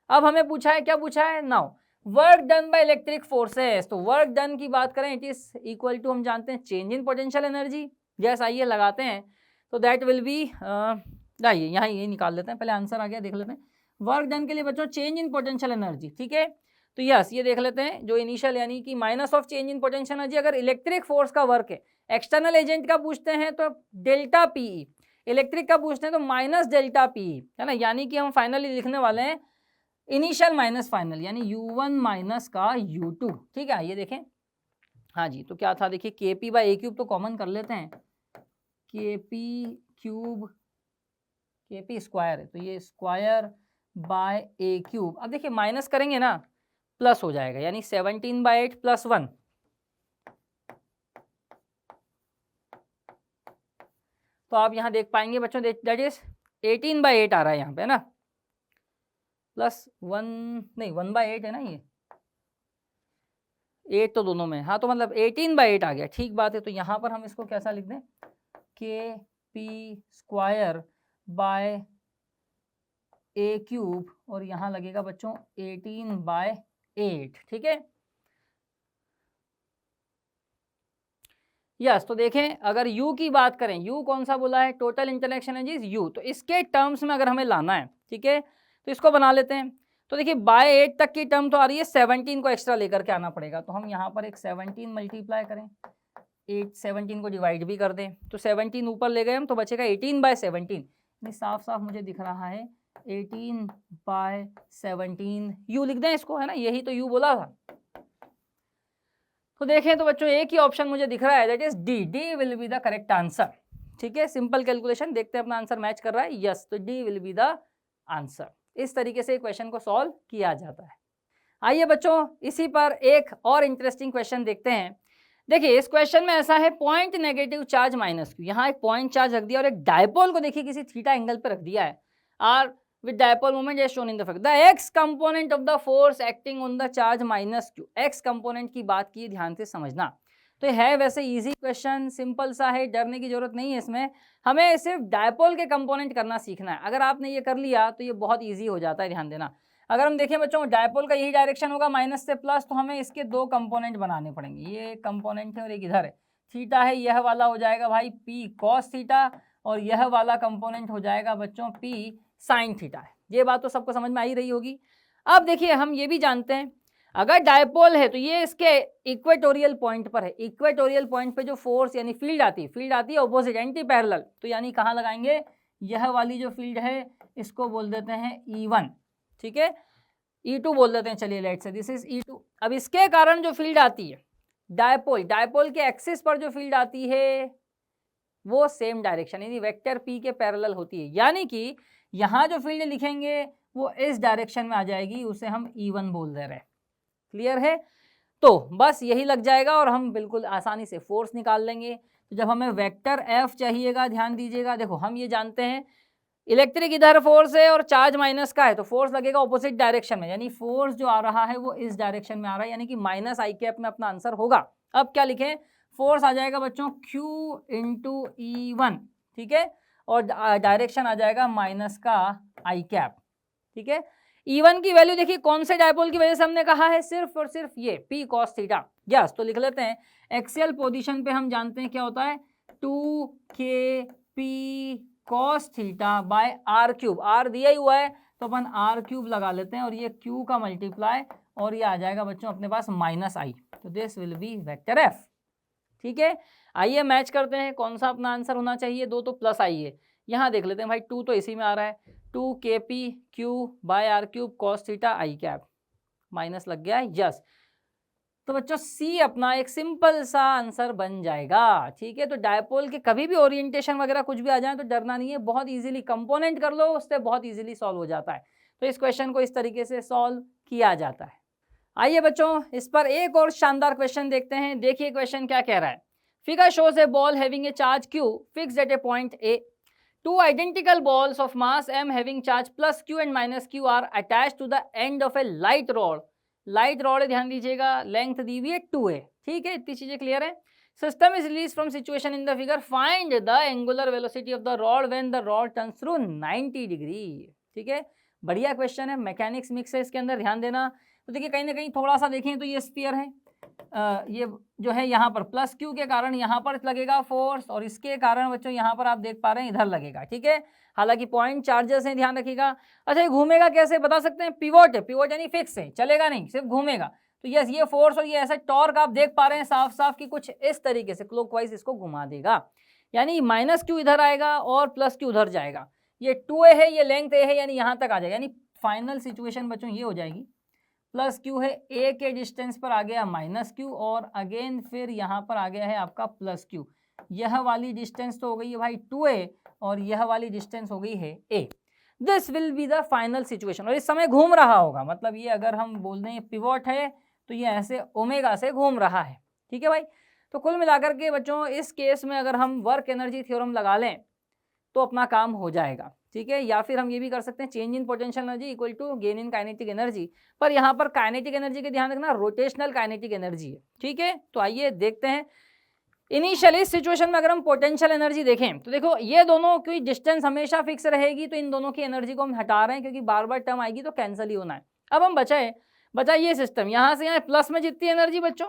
S1: अब हमें पूछा है, क्या पूछा है, now work done by electric forces. तो वर्क डन की बात करें, इट इज इक्वल टू, हम जानते हैं, change in potential energy. Yes, आइए लगाते हैं। तो दैट विल बी, आइए यहाँ ये निकाल लेते हैं, पहले आंसर आ गया, देख लेते हैं। वर्क डन के लिए बच्चों चेंज इन पोटेंशियल एनर्जी, ठीक है। तो यस, ये देख लेते हैं, जो इनिशियल यानी कि minus of change in potential energy, अगर इलेक्ट्रिक फोर्स का वर्क है, एक्सटर्नल एजेंट का पूछते हैं तो डेल्टा पीई, इलेक्ट्रिक का पूछते हैं तो माइनस डेल्टा पीई, है ना। यानी कि हम फाइनली लिखने वाले हैं इनिशियल माइनस फाइनल, यानी U1 माइनस का U2, ठीक है। ये देखें, हाँ जी, तो क्या था, देखिए KP बाई ए क्यूब तो कॉमन कर लेते हैं, KP क्यूब, KP स्क्वायर है तो ये स्क्वायर बाय ए क्यूब। अब देखिए माइनस करेंगे ना, प्लस हो जाएगा, यानी 17/8 प्लस 1, तो आप यहाँ देख पाएंगे बच्चों, दैट इज 18/8 आ रहा है यहाँ पे ना, प्लस 1 नहीं, 1/8 है ना, ये 8 तो दोनों में, हाँ, तो मतलब 18/8 आ गया, ठीक बात है। तो यहाँ पर हम इसको कैसा लिख दें, KP square by A cube, और यहाँ लगेगा बच्चों 18/8, ठीक है। यस, तो देखें, अगर U की बात करें, U कौन सा बोला है, टोटल इंटरैक्शन एनर्जी U, तो इसके टर्म्स में अगर हमें लाना है, ठीक है, तो इसको बना लेते हैं। तो देखिए बाय 8 तक की टर्म तो आ रही है, 17 को एक्स्ट्रा लेकर के आना पड़ेगा, तो हम यहाँ पर एक 17 मल्टीप्लाई करें, 17 को डिवाइड भी कर दें, तो 17 ऊपर ले गए हम, तो बचेगा 18/17, यानी साफ साफ मुझे दिख रहा है 18/17 U लिख दें इसको, है ना, यही तो U बोला था। तो देखें तो बच्चों एक ही ऑप्शन मुझे दिख रहा है, that is D will be the correct answer, ठीक है। सिंपल कैलकुलेशन, देखते हैं अपना आंसर मैच कर रहा है, यस, तो D will be the answer. इस तरीके से क्वेश्चन को सॉल्व किया जाता है। आइए बच्चों, इसी पर एक और इंटरेस्टिंग क्वेश्चन देखते हैं। देखिए इस क्वेश्चन में ऐसा है, point negative charge minus Q, यहाँ एक पॉइंट चार्ज रख दिया और एक डायपोल को देखिए किसी थीटा एंगल पर रख दिया है, are with dipole moment as shown in the figure. The x component of the force acting on the charge minus q, x component की बात की, ध्यान से समझना। तो है वैसे इजी क्वेश्चन, सिंपल सा है, डरने की जरूरत नहीं है इसमें, हमें सिर्फ डायपोल के कंपोनेंट करना सीखना है। अगर आपने ये कर लिया तो ये बहुत इजी हो जाता है, ध्यान देना। अगर हम देखें बच्चों, डायपोल का यही डायरेक्शन होगा माइनस से प्लस, तो हमें इसके दो कंपोनेंट बनाने पड़ेंगे, ये एक कंपोनेंट है और एक इधर है, थीटा है, यह वाला हो जाएगा भाई P cos थीटा, और यह वाला कंपोनेंट हो जाएगा बच्चों P साइन थीटा है। ये बात तो सबको समझ में आ ही रही होगी। अब देखिए हम ये भी जानते हैं, अगर डायपोल है तो ये इसके इक्वेटोरियल पॉइंट पर है, इक्वेटोरियल पॉइंट पे जो फोर्स यानी फील्ड आती है ऑपोजिट एंटी पैरेलल, तो यानी कहाँ लगाएंगे, यह वाली जो फील्ड है इसको बोल देते हैं E1, ठीक है, E2 बोल देते हैं, चलिए let's say this is E2। अब इसके कारण जो फील्ड आती है डायपोल के एक्सिस पर जो फील्ड आती है वो सेम डायरेक्शन यानी वेक्टर P के पैरेलल होती है, यानी कि यहाँ जो फील्ड लिखेंगे वो इस डायरेक्शन में आ जाएगी, उसे हम E1 बोल दे रहे हैं। क्लियर है, तो बस यही लग जाएगा और हम बिल्कुल आसानी से फोर्स निकाल लेंगे। तो जब हमें वेक्टर F चाहिएगा, ध्यान दीजिएगा, देखो हम ये जानते हैं इलेक्ट्रिक इधर फोर्स है और चार्ज माइनस का है, तो फोर्स लगेगा ऑपोजिट डायरेक्शन में, यानी फोर्स जो आ रहा है वो इस डायरेक्शन में आ रहा है, यानी कि माइनस आई कैप में अपना आंसर होगा। अब क्या लिखें, फोर्स आ जाएगा बच्चों Q इंटू E1, ठीक है, और डायरेक्शन आ जाएगा माइनस का आई कैप, ठीक है। E1 की वैल्यू देखिए कौन से डायपोल की वजह से हमने कहा है, सिर्फ और सिर्फ ये P cos थीटा। यस, तो लिख लेते हैं, एक्सियल पोजीशन पे हम जानते हैं क्या होता है, 2kP cos theta by r cube, r दिया ही हुआ है तो अपन r क्यूब लगा लेते हैं, और ये q का मल्टीप्लाई, और ये आ जाएगा बच्चों अपने पास माइनस आई, तो this will B vector F, ठीक है। आइए मैच करते हैं, कौन सा अपना आंसर होना चाहिए, दो तो प्लस आई है, यहाँ देख लेते हैं भाई, 2 तो इसी में आ रहा है, 2kP q by r cube cos theta i cap, minus लग गया है, यस। तो बच्चों C अपना एक सिंपल सा आंसर बन जाएगा, ठीक है। तो डायपोल के कभी भी ओरिएंटेशन वगैरह कुछ भी आ जाए तो डरना नहीं है, बहुत इजीली कंपोनेंट कर लो, उससे बहुत इजीली सॉल्व हो जाता है। तो इस क्वेश्चन को इस तरीके से सॉल्व किया जाता है। आइए बच्चों इस पर एक और शानदार क्वेश्चन देखते हैं। देखिए क्वेश्चन क्या कह रहा है, figure shows A ball having a charge Q fixed at a point A. Two identical balls of mass m having charge plus q and minus q are attached to the end of a light rod. Light rod है, ध्यान दीजिएगा, length दी हुई है 2a, ठीक है, इतनी चीजें clear है। System is release from situation in the figure, find the angular velocity of the rod when the rod turns through 90 degree. ठीक है, बढ़िया क्वेश्चन है, मैकेनिक्स मिक्स है इसके अंदर, ध्यान देना। तो देखिए कहीं ना कहीं थोड़ा सा देखें तो ये स्फीयर है, ये जो है यहाँ पर प्लस क्यू के कारण यहाँ पर लगेगा फोर्स, और इसके कारण बच्चों यहाँ पर आप देख पा रहे हैं इधर लगेगा। ठीक है, हालांकि पॉइंट चार्जेस हैं, ध्यान रखिएगा। अच्छा, ये घूमेगा कैसे बता सकते हैं? पिवोट है, पिवोट यानी फिक्स है, चलेगा नहीं, सिर्फ घूमेगा। तो यस, ये फोर्स और ये ऐसा टॉर्क आप देख पा रहे हैं साफ साफ कि कुछ इस तरीके से क्लॉकवाइज इसको घुमा देगा, यानी माइनस क्यू इधर आएगा और प्लस क्यू उधर जाएगा। ये 2a है, ये लेंथ a है, यानी यहाँ तक आ जाएगा, यानी फाइनल सिचुएशन बच्चों ये हो जाएगी, प्लस क्यू है, ए के डिस्टेंस पर आ गया माइनस क्यू, और अगेन फिर यहाँ पर आ गया है आपका प्लस क्यू। यह वाली डिस्टेंस तो हो गई है भाई 2a, और यह वाली डिस्टेंस हो गई है a। This will be the final situation, और इस समय घूम रहा होगा, मतलब ये अगर हम बोल दें पिवोट है तो ये ऐसे ओमेगा से घूम रहा है। ठीक है भाई, तो कुल मिलाकर के बच्चों इस केस में अगर हम वर्क एनर्जी थ्योरम लगा लें तो अपना काम हो जाएगा। ठीक है, या फिर हम ये भी कर सकते हैं change in potential energy equal to gain in kinetic energy, पर यहाँ पर काइनेटिक एनर्जी के ध्यान रखना रोटेशनल काइनेटिक एनर्जी है। ठीक है, तो आइए देखते हैं। इनिशियली इस सिचुएशन में अगर हम पोटेंशियल एनर्जी देखें तो देखो ये दोनों की डिस्टेंस हमेशा फिक्स रहेगी, तो इन दोनों की एनर्जी को हम हटा रहे हैं क्योंकि बार बार टर्म आएगी तो कैंसिल ही होना है। अब हम बचा ये सिस्टम, यहाँ से यहाँ प्लस में जितनी एनर्जी बच्चों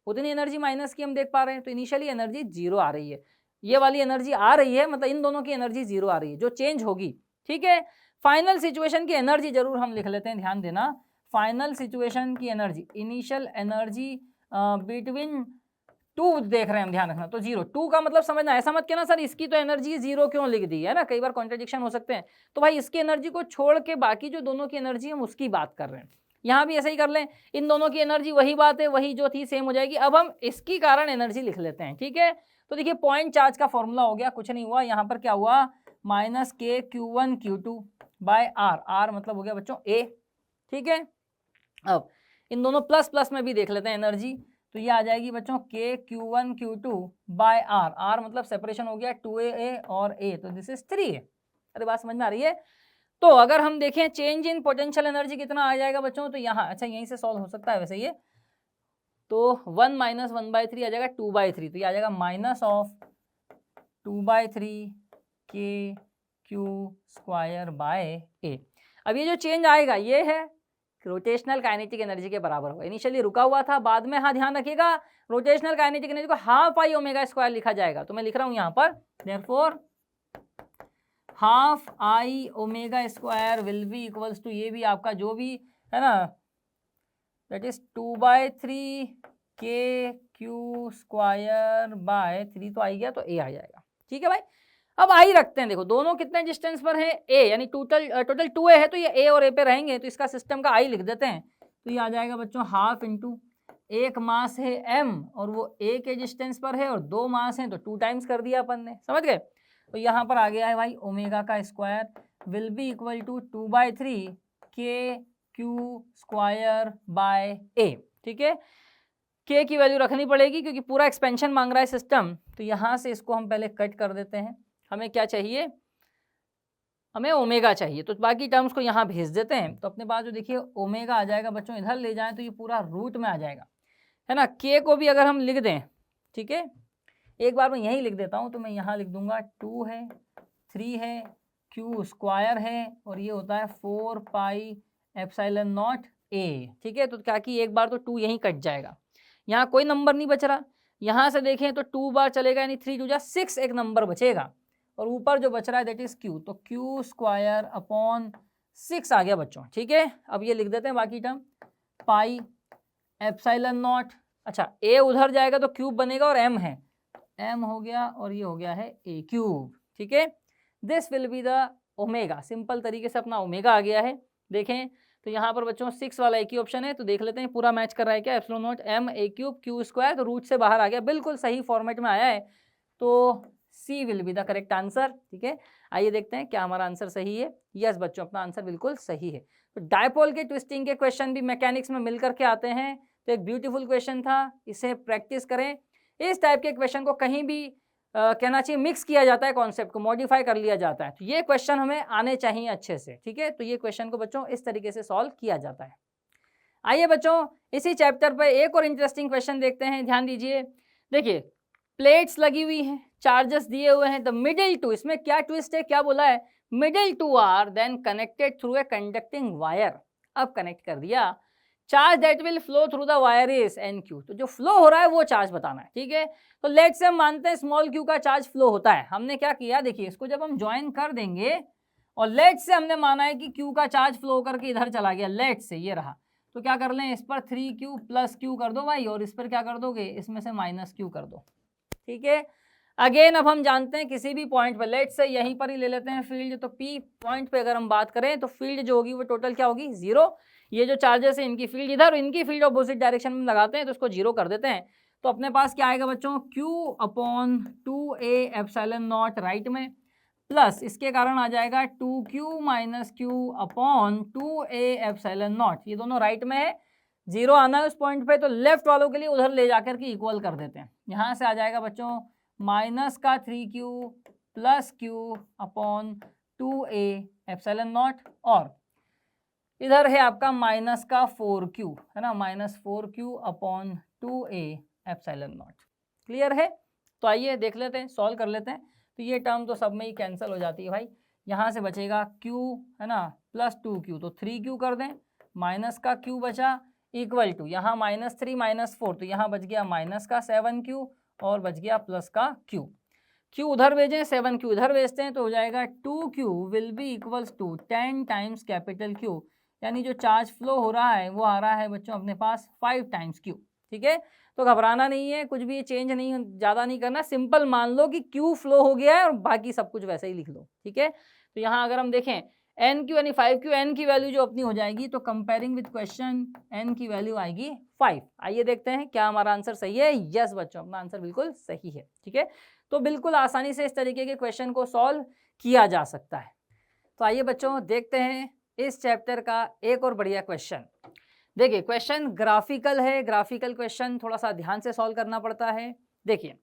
S1: उतनी एनर्जी माइनस की हम देख पा रहे हैं, तो इनिशियली एनर्जी जीरो आ रही है, ये वाली एनर्जी आ रही है, मतलब इन दोनों की एनर्जी जीरो आ रही है जो चेंज होगी। ठीक है, फाइनल सिचुएशन की एनर्जी जरूर हम लिख लेते हैं, ध्यान देना। फाइनल सिचुएशन की energy, initial energy between two देख रहे हैं हम, ध्यान रखना। तो जीरो, टू का मतलब समझना, ऐसा मत कहना सर इसकी तो एनर्जी जीरो क्यों लिख दी है ना, कई बार कॉन्ट्रडिक्शन हो सकते हैं। तो भाई इसकी एनर्जी को छोड़ के बाकी जो दोनों की एनर्जी हम उसकी बात कर रहे हैं, यहाँ भी ऐसे ही कर लें, इन दोनों की एनर्जी वही बात है, वही जो थी सेम हो जाएगी। अब हम इसकी कारण एनर्जी लिख लेते हैं। ठीक है, तो देखिए पॉइंट चार्ज का फॉर्मूला हो गया, कुछ नहीं हुआ, यहाँ पर क्या हुआ, माइनस के Q1 Q2 by R, R मतलब हो गया बच्चों A। ठीक है, अब इन दोनों प्लस प्लस में भी देख लेते हैं एनर्जी, तो ये आ जाएगी बच्चों K Q1 Q2 by R, R मतलब सेपरेशन हो गया 2a और a, तो दिस इज 3a। अरे बात समझ में आ रही है? तो अगर हम देखें चेंज इन पोटेंशियल एनर्जी कितना आ जाएगा बच्चों, तो यहाँ, अच्छा यहीं से सॉल्व हो सकता है वैसे ये, तो 1 माइनस 1/3 आ जाएगा 2/3, तो ये आ जाएगा minus of 2/3 K Q square by ए। अब ये जो चेंज आएगा ये है रोटेशनल काइनेटिक एनर्जी के बराबर होगा, इनिशियली रुका हुआ था, बाद में हाँ ध्यान रखिएगा रोटेशनल काइनेटिक एनर्जी को हाफ आई ओमेगा स्क्वायर लिखा जाएगा, तो मैं लिख रहा हूँ यहाँ पर, therefore half I omega square will be equals to, ये भी आपका जो भी है ना, that is 2/3 K Q square bye 3, तो आई गया तो ए आ जाएगा। ठीक है भाई, अब आई रखते हैं, देखो दोनों कितने डिस्टेंस पर है ए, यानी टोटल 2a है, तो ये ए और ए पे रहेंगे, तो इसका सिस्टम का आई लिख देते हैं, तो ये आ जाएगा बच्चों हाफ इंटू एक मास है m और वो a के डिस्टेंस पर है, और 2 मास हैं तो 2 टाइम्स कर दिया अपन ने, समझ गए। तो यहाँ पर आ गया है भाई ओमेगा का square will be equal to 2/3 K Q square by ए। ठीक है, के की वैल्यू रखनी पड़ेगी क्योंकि पूरा एक्सपेंशन मांग रहा है सिस्टम, तो यहाँ से इसको हम पहले कट कर देते हैं। हमें क्या चाहिए, हमें ओमेगा चाहिए, तो बाकी टर्म्स को यहाँ भेज देते हैं, तो अपने पास जो देखिए ओमेगा आ जाएगा बच्चों, इधर ले जाएं तो ये पूरा रूट में आ जाएगा, है ना। के को भी अगर हम लिख दें, ठीक है, एक बार मैं यहीं लिख देता हूँ, तो मैं यहाँ लिख दूंगा 2 है, 3 है, क्यू स्क्वायर है, और ये होता है 4 पाई एप्सिलॉन नॉट ए। ठीक है, तो क्या कि एक बार तो 2 यहीं कट जाएगा, यहाँ कोई नंबर नहीं बच रहा, यहाँ से देखें तो 2 बार चलेगा, यानी 3 2 जा 6 एक नंबर बचेगा, और ऊपर जो बच रहा है दैट इज क्यू, तो क्यू स्क्वायर अपॉन 6 आ गया बच्चों। ठीक है, अब ये लिख देते हैं बाकी टर्म, पाई एप्सिलॉन नॉट, अच्छा ए उधर जाएगा तो क्यूब बनेगा, और एम है, एम हो गया, और ये हो गया है ए क्यूब। ठीक है, this will be the omega, simple तरीके से अपना ओमेगा आ गया है। देखें तो यहाँ पर बच्चों 6 वाला एक ही ऑप्शन है, तो देख लेते हैं पूरा मैच कर रहा है क्या, epsilon naught M A cube Q square, तो रूट से बाहर आ गया, बिल्कुल सही फॉर्मेट में आया है, तो C will be the correct answer. ठीक है, आइए देखते हैं क्या हमारा आंसर सही है। यस बच्चों, अपना आंसर बिल्कुल सही है। तो डायपोल के ट्विस्टिंग के क्वेश्चन भी मैकेनिक्स में मिल करके आते हैं, तो एक ब्यूटीफुल क्वेश्चन था, इसे प्रैक्टिस करें। इस टाइप के क्वेश्चन को कहीं भी कहना चाहिए मिक्स किया जाता है, कॉन्सेप्ट को मॉडिफाई कर लिया जाता है, तो ये क्वेश्चन हमें आने चाहिए अच्छे से। ठीक है, तो ये क्वेश्चन को बच्चों इस तरीके से सॉल्व किया जाता है। आइए बच्चों इसी चैप्टर पर एक और इंटरेस्टिंग क्वेश्चन देखते हैं, ध्यान दीजिए। देखिए प्लेट्स लगी हुई हैं, चार्जेस दिए हुए हैं, द मिडिल टू, इसमें क्या ट्विस्ट है, क्या बोला है, middle two are then connected through a conducting wire. अब कनेक्ट कर दिया, charge that will flow through the wire is an Q, तो जो फ्लो हो रहा है वो चार्ज बताना है, ठीक है। तो लेट से हम मानते हैं स्मॉल क्यू का चार्ज फ्लो होता है। हमने क्या किया, देखिए इसको जब हम ज्वाइन कर देंगे और लेट से हमने माना है कि क्यू का चार्ज फ्लो करके इधर चला गया, लेट से ये रहा, तो क्या कर लें, इस पर 3q प्लस क्यू कर दो भाई, और इस पर क्या कर दोगे, इसमें से माइनस क्यू कर दो, ठीक है। अगेन अब हम जानते हैं किसी भी पॉइंट पर, लेट से यहीं पर ही ले लेते हैं फील्ड, तो पी पॉइंट पे अगर हम बात करें तो फील्ड जो होगी वो टोटल क्या होगी, जीरो। ये जो चार्जेस है इनकी फील्ड इधर और इनकी फील्ड अपोजिट डायरेक्शन में लगाते हैं तो इसको जीरो कर देते हैं। तो अपने पास क्या आएगा बच्चों, q upon 2a epsilon not right में, प्लस इसके कारण आ जाएगा 2q minus Q upon 2a epsilon not, ये दोनों राइट में है, जीरो आना है उस पॉइंट पे, तो लेफ्ट वालों के लिए उधर ले जाकर के इक्वल कर देते हैं। यहाँ से आ जाएगा बच्चों माइनस का 3q plus Q upon 2a epsilon not, और इधर है आपका माइनस का 4q, है ना, minus 4q upon 2a epsilon not. Clear है। तो आइए देख लेते हैं, सॉल्व कर लेते हैं। तो ये टर्म तो सब में ही कैंसिल हो जाती है भाई, यहाँ से बचेगा q, है ना, प्लस 2q, तो 3q कर दें, माइनस का q बचा इक्वल टू, यहाँ माइनस 3 माइनस 4, तो यहाँ बच गया माइनस का 7q और बच गया प्लस का q। q उधर भेजें, 7q इधर भेजते हैं, तो हो जाएगा 2q will be equals to 10 times capital Q, यानी जो चार्ज फ्लो हो रहा है वो आ रहा है बच्चों अपने पास 5 टाइम्स Q, ठीक है। तो घबराना नहीं है, कुछ भी चेंज नहीं, ज़्यादा नहीं करना, सिंपल मान लो कि Q फ्लो हो गया है और बाकी सब कुछ वैसे ही लिख लो, ठीक है। तो यहाँ अगर हम देखें एन क्यू यानी 5q, एन की वैल्यू जो अपनी हो जाएगी, तो कंपेयरिंग विद क्वेश्चन एन की वैल्यू आएगी 5। आइए देखते हैं क्या हमारा आंसर सही है। यस बच्चों, अपना आंसर बिल्कुल सही है, ठीक है। तो बिल्कुल आसानी से इस तरीके के क्वेश्चन को सॉल्व किया जा सकता है। तो आइए बच्चों देखते हैं इस चैप्टर का एक और बढ़िया क्वेश्चन। देखिए क्वेश्चन ग्राफिकल है, ग्राफिकल क्वेश्चन थोड़ा सा ध्यान से सॉल्व करना पड़ता है। देखिए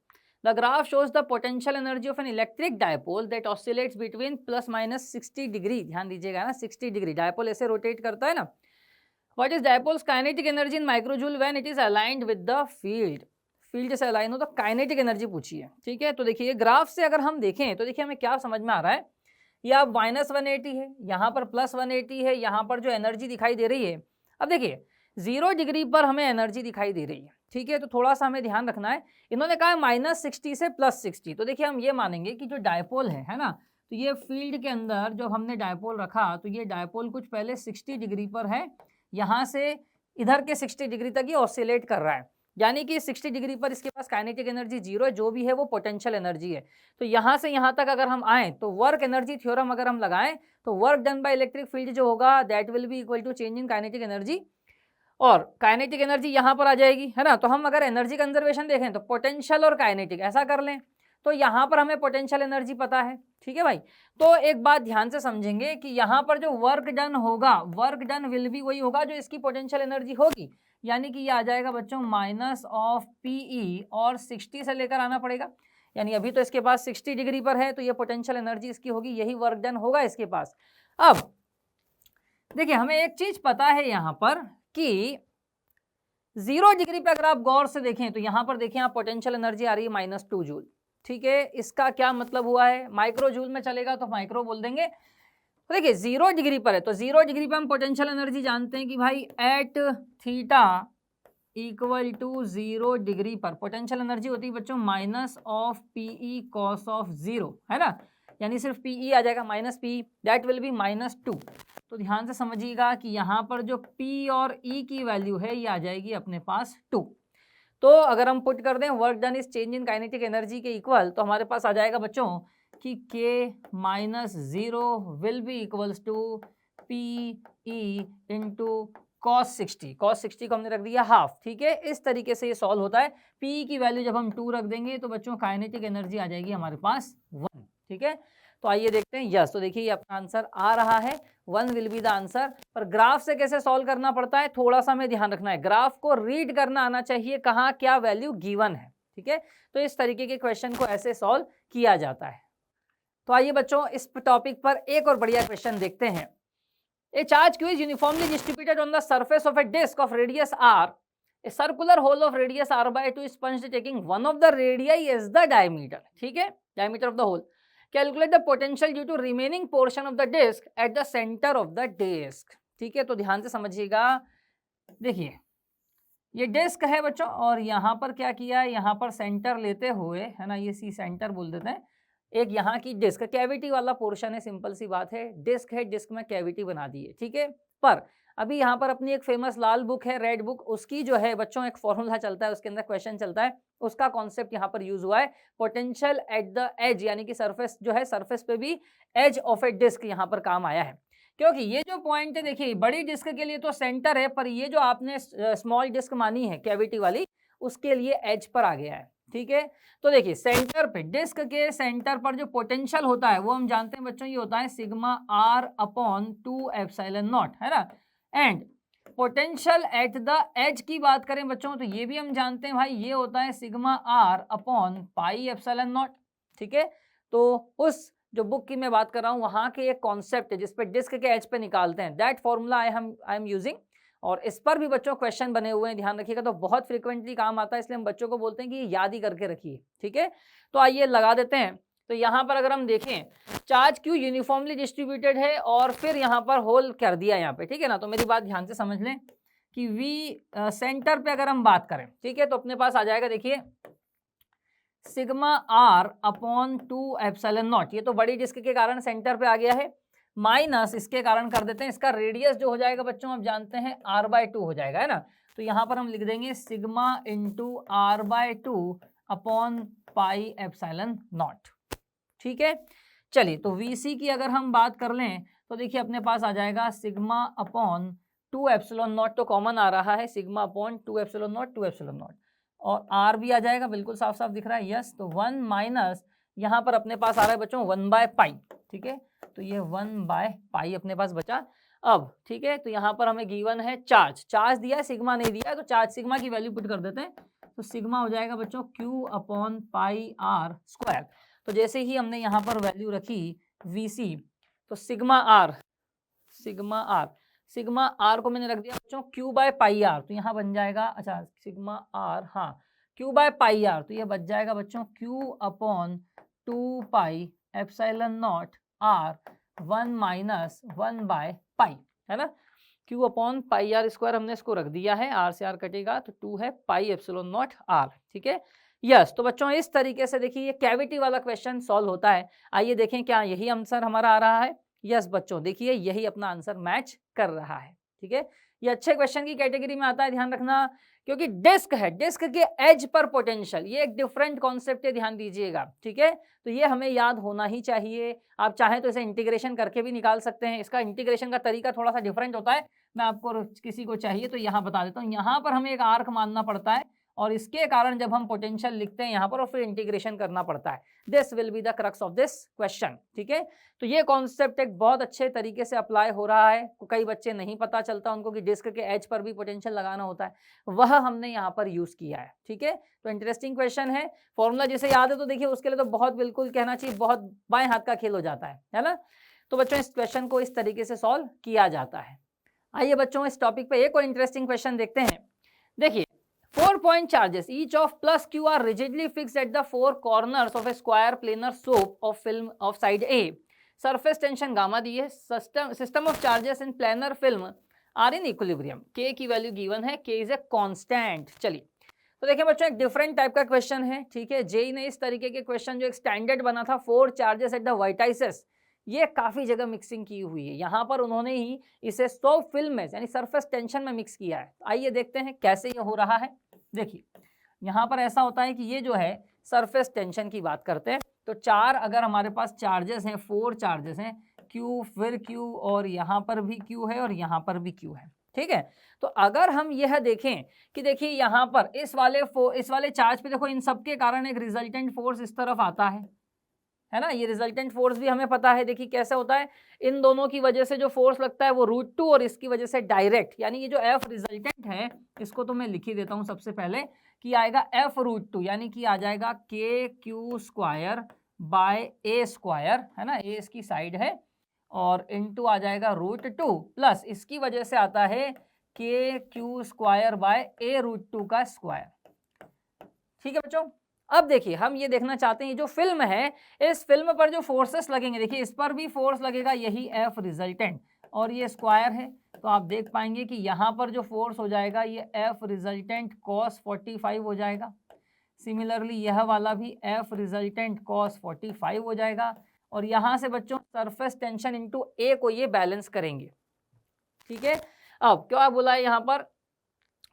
S1: the graph shows the potential energy of an electric dipole that oscillates between plus minus 60 degree. ध्यान दीजिएगा ना, 60 डिग्री डायपोल ऐसे रोटेट करता है ना। What is dipoles kinetic energy in माइक्रोजूल when it is aligned with the field. Field से align हो तो काइनेटिक एनर्जी पूछी है, ठीक है। तो देखिए ग्राफ से अगर हम देखें तो देखिए हमें क्या समझ में आ रहा है, ये अब माइनस 180 है, यहाँ पर प्लस 180 है, यहाँ पर जो एनर्जी दिखाई दे रही है, अब देखिए 0 डिग्री पर हमें एनर्जी दिखाई दे रही है, ठीक है। तो थोड़ा सा हमें ध्यान रखना है, इन्होंने कहा माइनस 60 से प्लस 60, तो देखिए हम ये मानेंगे कि जो डायपोल है ना, तो ये फील्ड के अंदर जो हमने डायपोल रखा, तो ये डायपोल कुछ पहले 60 डिग्री पर है, यहाँ से इधर के 60 डिग्री तक ये ऑसिलेट कर रहा है, यानी कि 60 डिग्री पर इसके पास काइनेटिक एनर्जी जीरो है, जो भी है वो पोटेंशियल एनर्जी है। तो यहाँ से यहाँ तक अगर हम आए तो वर्क एनर्जी थ्योरम अगर हम लगाएं तो work done by electric field जो होगा that will be equal to change in kinetic energy, और काइनेटिक एनर्जी यहाँ पर आ जाएगी, है ना। तो हम अगर एनर्जी कंजर्वेशन देखें तो पोटेंशियल और काइनेटिक ऐसा कर लें, तो यहाँ पर हमें पोटेंशियल एनर्जी पता है, ठीक है भाई। तो एक बात ध्यान से समझेंगे कि यहाँ पर जो वर्क डन होगा, वर्क डन विल भी वही होगा जो इसकी पोटेंशियल एनर्जी होगी, यानी कि ये आ जाएगा बच्चों माइनस ऑफ पीई, और 60 से लेकर आना पड़ेगा, यानी अभी तो इसके पास 60 डिग्री पर है, तो ये पोटेंशियल एनर्जी इसकी होगी, यही वर्क डन होगा इसके पास। अब देखिए हमें एक चीज पता है यहाँ पर कि 0 डिग्री पे अगर आप गौर से देखें तो यहाँ पर देखें आप पोटेंशियल एनर्जी आ रही है -2 जूल, ठीक है। इसका क्या मतलब हुआ है, माइक्रो जूल में चलेगा तो माइक्रो बोल देंगे। तो देखिए 0 डिग्री पर है, तो 0 डिग्री पर हम पोटेंशियल एनर्जी जानते हैं कि भाई at theta equal to 0 degree पर पोटेंशियल एनर्जी होती है बच्चों minus of PE cos of 0, है ना, यानी सिर्फ पीई आ जाएगा minus P, that will be -2। तो ध्यान से समझिएगा कि यहाँ पर जो P और E की वैल्यू है ये आ जाएगी अपने पास 2। तो अगर हम पुट कर दें work done is change in kinetic energy के इक्वल, तो हमारे पास आ जाएगा बच्चों कि K minus 0 will be equals to PE into cos 60, cos 60 को हमने रख दिया हाफ, ठीक है। इस तरीके से ये सॉल्व होता है। P की वैल्यू जब हम 2 रख देंगे तो बच्चों काइनेटिक एनर्जी आ जाएगी हमारे पास 1, ठीक है। तो आइए देखते हैं, यस, तो देखिए ये अपना आंसर आ रहा है, 1 विल बी द आंसर। पर ग्राफ से कैसे सॉल्व करना पड़ता है थोड़ा सा हमें ध्यान रखना है, ग्राफ को रीड करना आना चाहिए, कहाँ क्या वैल्यू गिवन है, ठीक है। तो इस तरीके के क्वेश्चन को ऐसे सॉल्व किया जाता है। तो आइए बच्चों इस टॉपिक पर एक और बढ़िया क्वेश्चन देखते हैं। ए charge q is uniformly distributed on the surface of a disk of radius r a circular hole of radius r/2 is punched taking one of the radii as the diameter, ठीक है, diameter of the hole. Calculate the potential due to remaining portion of the disc at the centre of the disc, ठीक है। तो ध्यान से समझिएगा, देखिए ये डिस्क है बच्चों, और यहाँ पर क्या किया, यहाँ पर सेंटर लेते हुए, है ना, ये सी सेंटर बोल देते हैं, एक यहाँ की डिस्क कैविटी वाला पोर्शन है, सिंपल सी बात है, डिस्क है, डिस्क में कैविटी बना दी है, ठीक है। पर अभी यहाँ पर अपनी एक फेमस लाल बुक है, रेड बुक, उसकी जो है बच्चों एक फॉर्मूला चलता है, उसके अंदर क्वेश्चन चलता है, उसका कॉन्सेप्ट यहाँ पर यूज हुआ है, पोटेंशियल एट द एज, यानी कि सरफेस जो है, सरफेस पे भी एज ऑफ ए डिस्क यहाँ पर काम आया है। क्योंकि ये जो पॉइंट है, देखिए बड़ी डिस्क के लिए तो सेंटर है, पर ये जो आपने स्मॉल डिस्क मानी है कैविटी वाली, उसके लिए एज पर आ गया है, ठीक है। तो देखिए सेंटर पे, डिस्क के सेंटर पर जो पोटेंशियल होता है वो हम जानते हैं बच्चों, ये होता है sigma r upon 2 epsilon naught, है ना। And potential at the edge की बात करें बच्चों, तो ये भी हम जानते हैं भाई, ये होता है sigma r upon pi epsilon not, ठीक है। तो उस जो बुक की मैं बात कर रहा हूँ, वहाँ के एक कॉन्सेप्ट है जिसपे डिस्क के एज पे निकालते हैं, that formula I am using, और इस पर भी बच्चों क्वेश्चन बने हुए हैं, ध्यान रखिएगा। तो बहुत फ्रीक्वेंटली काम आता है, इसलिए हम बच्चों को बोलते हैं कि याद ही करके रखिए, ठीक है। तो आइए लगा देते हैं। तो यहाँ पर अगर हम देखें, चार्ज क्यू यूनिफॉर्मली डिस्ट्रीब्यूटेड है, और फिर यहाँ पर होल कर दिया यहाँ पे, ठीक है ना। तो मेरी बात ध्यान से समझ लें कि वी सेंटर पे अगर हम बात करें, ठीक है, तो अपने पास आ जाएगा, देखिए sigma r upon 2 epsilon not, ये तो बड़ी डिस्क के कारण सेंटर पे आ गया है, माइनस इसके कारण कर देते हैं, इसका रेडियस जो हो जाएगा बच्चों आप जानते हैं r/2 हो जाएगा, है ना। तो यहाँ पर हम लिख देंगे sigma into r/2 upon pi epsilon not, ठीक है। चलिए, तो VC की अगर हम बात कर लें, तो देखिए अपने पास आ जाएगा सिग्मा अपॉन 2 एप्सिलॉन नॉट, तो कॉमन आ रहा है, sigma upon 2 epsilon not, 2 epsilon not, और R भी आ जाएगा, बिल्कुल साफ साफ दिख रहा है, यस। तो 1 माइनस यहाँ पर अपने पास आ रहा है बच्चों 1/पाई, ठीक है। तो ये 1/पाई अपने पास बचा। अब ठीक है, तो यहाँ पर हमें गिवन है चार्ज, चार्ज दिया है, सिग्मा नहीं दिया है, तो चार्ज सिग्मा की वैल्यू पुट कर देते हैं, तो सिग्मा हो जाएगा बच्चों Q upon pi R square. तो जैसे ही हमने यहाँ पर वैल्यू रखी VC, तो सिग्मा R को मैंने रख दिया बच्चों Q/पाई R, तो यहाँ बन जाएगा, अच्छा सिग्मा R, हाँ Q/पाई R, तो ये बच जाएगा बच्चों Q upon 2 pi epsilon naught R 1 minus 1/पाई, है ना। Q upon pi R square हमने इसको रख दिया है, R से R कटेगा तो 2 है पाई एप्सिलॉन नॉट R, ठीक है, यस। तो बच्चों इस तरीके से देखिए ये कैविटी वाला क्वेश्चन सॉल्व होता है। आइए देखें क्या यही आंसर हमारा आ रहा है। यस बच्चों, देखिए यही अपना आंसर मैच कर रहा है, ठीक है। ये अच्छे क्वेश्चन की कैटेगरी में आता है, ध्यान रखना, क्योंकि डिस्क है, डिस्क के एज पर पोटेंशियल, ये एक डिफरेंट कॉन्सेप्ट है, ध्यान दीजिएगा, ठीक है। तो ये हमें याद होना ही चाहिए। आप चाहें तो इसे इंटीग्रेशन करके भी निकाल सकते हैं, इसका इंटीग्रेशन का तरीका थोड़ा सा डिफरेंट होता है, मैं आपको किसी को चाहिए तो यहाँ बता देता हूँ। यहाँ पर हमें एक आर्क मानना पड़ता है, और इसके कारण जब हम पोटेंशियल लिखते हैं यहाँ पर और फिर इंटीग्रेशन करना पड़ता है। This will be the crux of this question, ठीक है। तो ये कॉन्सेप्ट एक बहुत अच्छे तरीके से अप्लाई हो रहा है। कई बच्चे नहीं पता चलता उनको कि डिस्क के एज पर भी पोटेंशियल लगाना होता है, वह हमने यहाँ पर यूज किया है, ठीक है। तो इंटरेस्टिंग क्वेश्चन है, फॉर्मूला जिसे याद है तो देखिए उसके लिए तो बहुत बिल्कुल कहना चाहिए बहुत बाएं हाथ का खेल हो जाता है ना। तो बच्चों इस क्वेश्चन को इस तरीके से सॉल्व किया जाता है। आइए बच्चों इस टॉपिक पे एक और इंटरेस्टिंग क्वेश्चन देखते हैं। देखिए 4 point charges each of plus q are rigidly fixed at the 4 corners of a square planar slope of film of side A. Surface tension gamma दी है, system of charges in planar film are in equilibrium. K की value given है, K is a constant। चलिए तो देखिए बच्चों एक different type का question है, ठीक है। जेई ने इस तरीके के क्वेश्चन जो एक स्टैंडर्ड बना था 4 चार्जेस एट द वर्टाइसेस, ये काफी जगह मिक्सिंग की हुई है, यहाँ पर उन्होंने ही इसे स्टॉप फिल्म में यानी सरफेस टेंशन में मिक्स किया है। आइए देखते हैं कैसे ये हो रहा है। देखिए यहाँ पर ऐसा होता है कि ये जो है सरफेस टेंशन की बात करते हैं, तो 4 अगर हमारे पास चार्जेस हैं, 4 चार्जेस हैं, Q फिर Q और यहाँ पर भी Q है और यहाँ पर भी Q है, ठीक है। तो अगर हम यह देखें कि देखिए यहाँ पर इस वाले चार्ज पे देखो, इन सब के कारण एक रिजल्टेंट फोर्स इस तरफ आता है ना। ये रिजल्टेंट फोर्स भी हमें पता है, देखिए कैसे होता है, इन दोनों की वजह से जो फोर्स लगता है वो √2 और इसकी वजह से डायरेक्ट, यानी ये जो F रिजल्टेंट है इसको तो मैं लिख ही देता हूँ सबसे पहले कि आएगा F √2, यानी कि आ जाएगा KQ square by A square, है ना, A इसकी साइड है, और इनटू आ जाएगा √2 प्लस इसकी वजह से आता है K Q square by A root 2 का स्क्वायर। ठीक है बच्चों, अब देखिए हम ये देखना चाहते हैं, ये जो फिल्म है इस फिल्म पर जो फोर्सेस लगेंगे, देखिए इस पर भी फोर्स लगेगा, यही एफ रिजल्टेंट, और ये स्क्वायर है, तो आप देख पाएंगे कि यहाँ पर जो फोर्स हो जाएगा ये एफ रिजल्टेंट कॉस 45 हो जाएगा। सिमिलरली यह वाला भी एफ रिजल्टेंट कॉस 45 हो जाएगा, और यहाँ से बच्चों सरफेस टेंशन इनटू ए को ये बैलेंस करेंगे। ठीक है, अब क्या बोला है यहाँ पर,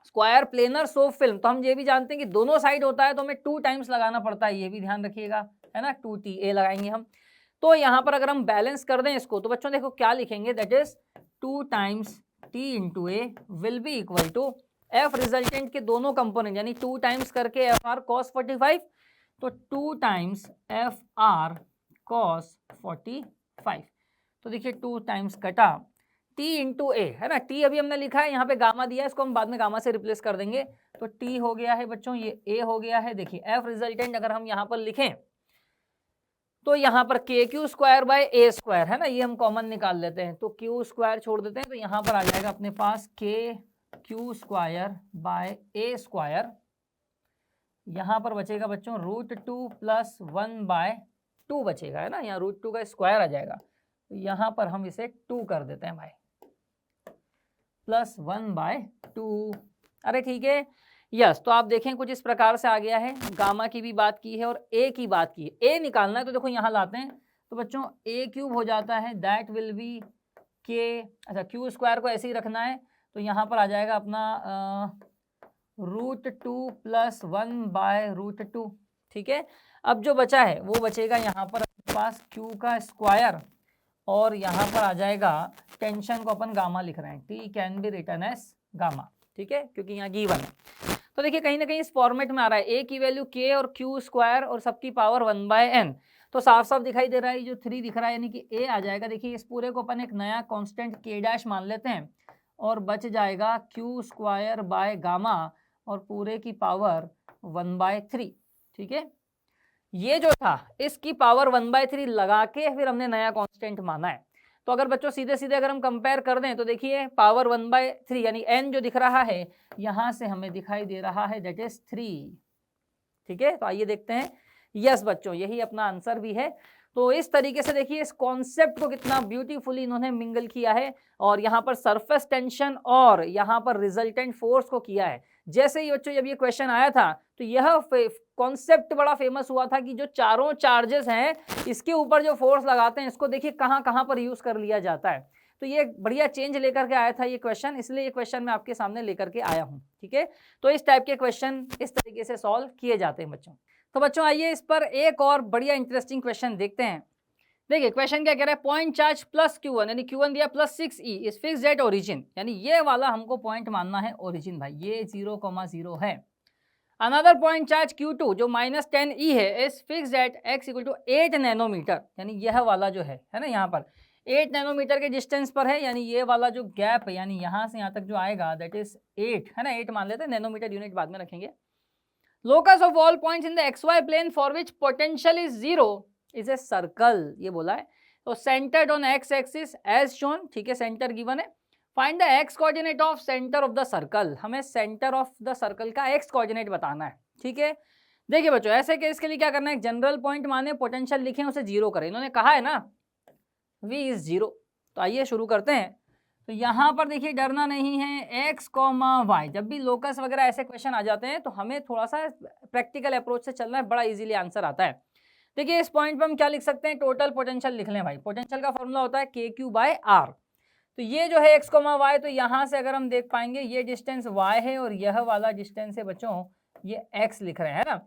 S1: स्क्वायर प्लेनर सोप फिल्म, तो हम ये भी जानते हैं कि दोनों साइड होता है तो हमें 2 टाइम्स लगाना पड़ता है, ये भी ध्यान रखिएगा, है ना, 2TA लगाएंगे हम। तो यहाँ पर अगर हम बैलेंस कर दें इसको, तो बच्चों देखो क्या लिखेंगे, that is 2 times T into A will be equal to F resultant के दोनों कंपोनेंट, यानी 2 टाइम्स करके एफ आर कॉस 45, तो 2 टाइम्स एफ आर कॉस 45, तो देखिए 2 टाइम्स कटा T इंटू ए, है ना, T अभी हमने लिखा है, यहाँ पे गामा दिया है, इसको हम बाद में गामा से रिप्लेस कर देंगे, तो T हो गया है बच्चों, ये A हो गया है। देखिए F रिजल्टेंट अगर हम यहाँ पर लिखें तो यहाँ पर के Q square by A square, है ना, ये हम कॉमन निकाल लेते हैं, तो क्यू स्क्वायर छोड़ देते हैं, तो यहाँ पर आ जाएगा अपने पास के Q square by A square, यहाँ पर बचेगा बच्चों √2 + 1/2 बचेगा, है ना, यहाँ √2 का स्क्वायर आ जाएगा, तो यहाँ पर हम इसे 2 कर देते हैं भाई, +1/2। अरे ठीक है, यस, तो आप देखें कुछ इस प्रकार से आ गया है, गामा की भी बात की है और ए की बात की है, ए निकालना है तो देखो यहाँ लाते हैं, तो बच्चों a क्यूब हो जाता है, दैट विल बी के, अच्छा क्यू स्क्वायर को ऐसे ही रखना है, तो यहाँ पर आ जाएगा अपना √2 + 1/√2। ठीक है, अब जो बचा है वो बचेगा यहाँ पर अपने पास क्यू का स्क्वायर, और यहाँ पर आ जाएगा टेंशन को अपन गामा लिख रहे हैं, T can be written as gamma. ठीक है, क्योंकि यहाँ गिवन है, तो देखिए कहीं ना कहीं इस फॉर्मेट में आ रहा है, ए की वैल्यू के और क्यू स्क्वायर और सबकी पावर 1/n, तो साफ साफ दिखाई दे रहा है, जो 3 दिख रहा है यानी कि ए आ जाएगा। देखिए इस पूरे को अपन एक नया कांस्टेंट के डैश मान लेते हैं, और बच जाएगा क्यू स्क्वायर बाय गामा और पूरे की पावर 1/3। ठीक है, ये जो था इसकी पावर 1/3 लगा के फिर हमने नया कांस्टेंट माना है, तो अगर बच्चों सीधे सीधे अगर हम कंपेयर कर दें तो देखिए पावर 1/3 यानी n जो दिख रहा है यहाँ से हमें दिखाई दे रहा है, दैट इज 3। ठीक है, तो आइए देखते हैं, यस बच्चों यही अपना आंसर भी है। तो इस तरीके से देखिए इस कॉन्सेप्ट को कितना ब्यूटीफुली इन्होंने मिंगल किया है, और यहाँ पर सरफेस टेंशन और यहाँ पर रिजल्टेंट फोर्स को किया है। जैसे ही बच्चों जब ये क्वेश्चन आया था तो यह कॉन्सेप्ट बड़ा फेमस हुआ था कि जो चारों चार्जेस हैं इसके ऊपर जो फोर्स लगाते हैं इसको देखिए कहाँ कहाँ पर यूज कर लिया जाता है, तो ये बढ़िया चेंज लेकर के आया था ये क्वेश्चन, इसलिए ये क्वेश्चन मैं आपके सामने लेकर के आया हूँ। ठीक है, तो इस टाइप के क्वेश्चन इस तरीके से सॉल्व किए जाते हैं बच्चों। तो बच्चों आइए इस पर एक और बढ़िया इंटरेस्टिंग क्वेश्चन देखते हैं। देखिए क्वेश्चन क्या कह रहा है, पॉइंट चार्ज प्लस Q1 यानी Q1 दिया +6e is fixed at origin, यानी ये वाला हमको पॉइंट मानना है ओरिजिन भाई, ये 0,0 है। अनदर पॉइंट चार्ज Q2 जो -10e है is fixed at x = 8 nanometre, यानी यह वाला जो है ना यहाँ पर 8 नैनोमीटर के डिस्टेंस पर है, यानी ये वाला जो गैप है यानी यहाँ से यहाँ तक जो आएगा दैट इज 8, है ना, 8 मान लेते हैं, नैनोमीटर यूनिट बाद में रखेंगे। Locus of all points in the XY plane for which potential is 0 is a circle, ये बोला है, तो centred on x axis as shown. ठीक है, सेंटर गिवन है, find the x coordinate of centre of the circle, हमें centre of the circle का x coordinate बताना है। ठीक है, देखिए बच्चों ऐसे केस के लिए क्या करना है, जनरल पॉइंट माने पोटेंशियल लिखें उसे 0 करें, इन्होंने कहा है ना v इज 0, तो आइए शुरू करते हैं। तो यहाँ पर देखिए डरना नहीं है, x, y, जब भी लोकस वगैरह ऐसे क्वेश्चन आ जाते हैं तो हमें थोड़ा सा प्रैक्टिकल अप्रोच से चलना है, बड़ा इजीली आंसर आता है। देखिए इस पॉइंट पे हम क्या लिख सकते हैं, टोटल पोटेंशियल लिख लें भाई, पोटेंशियल का फॉर्मूला होता है KQ/R, तो ये जो है x, y, तो यहाँ से अगर हम देख पाएंगे ये डिस्टेंस y है और यह वाला डिस्टेंस है बच्चों ये x लिख रहे हैं, है ना।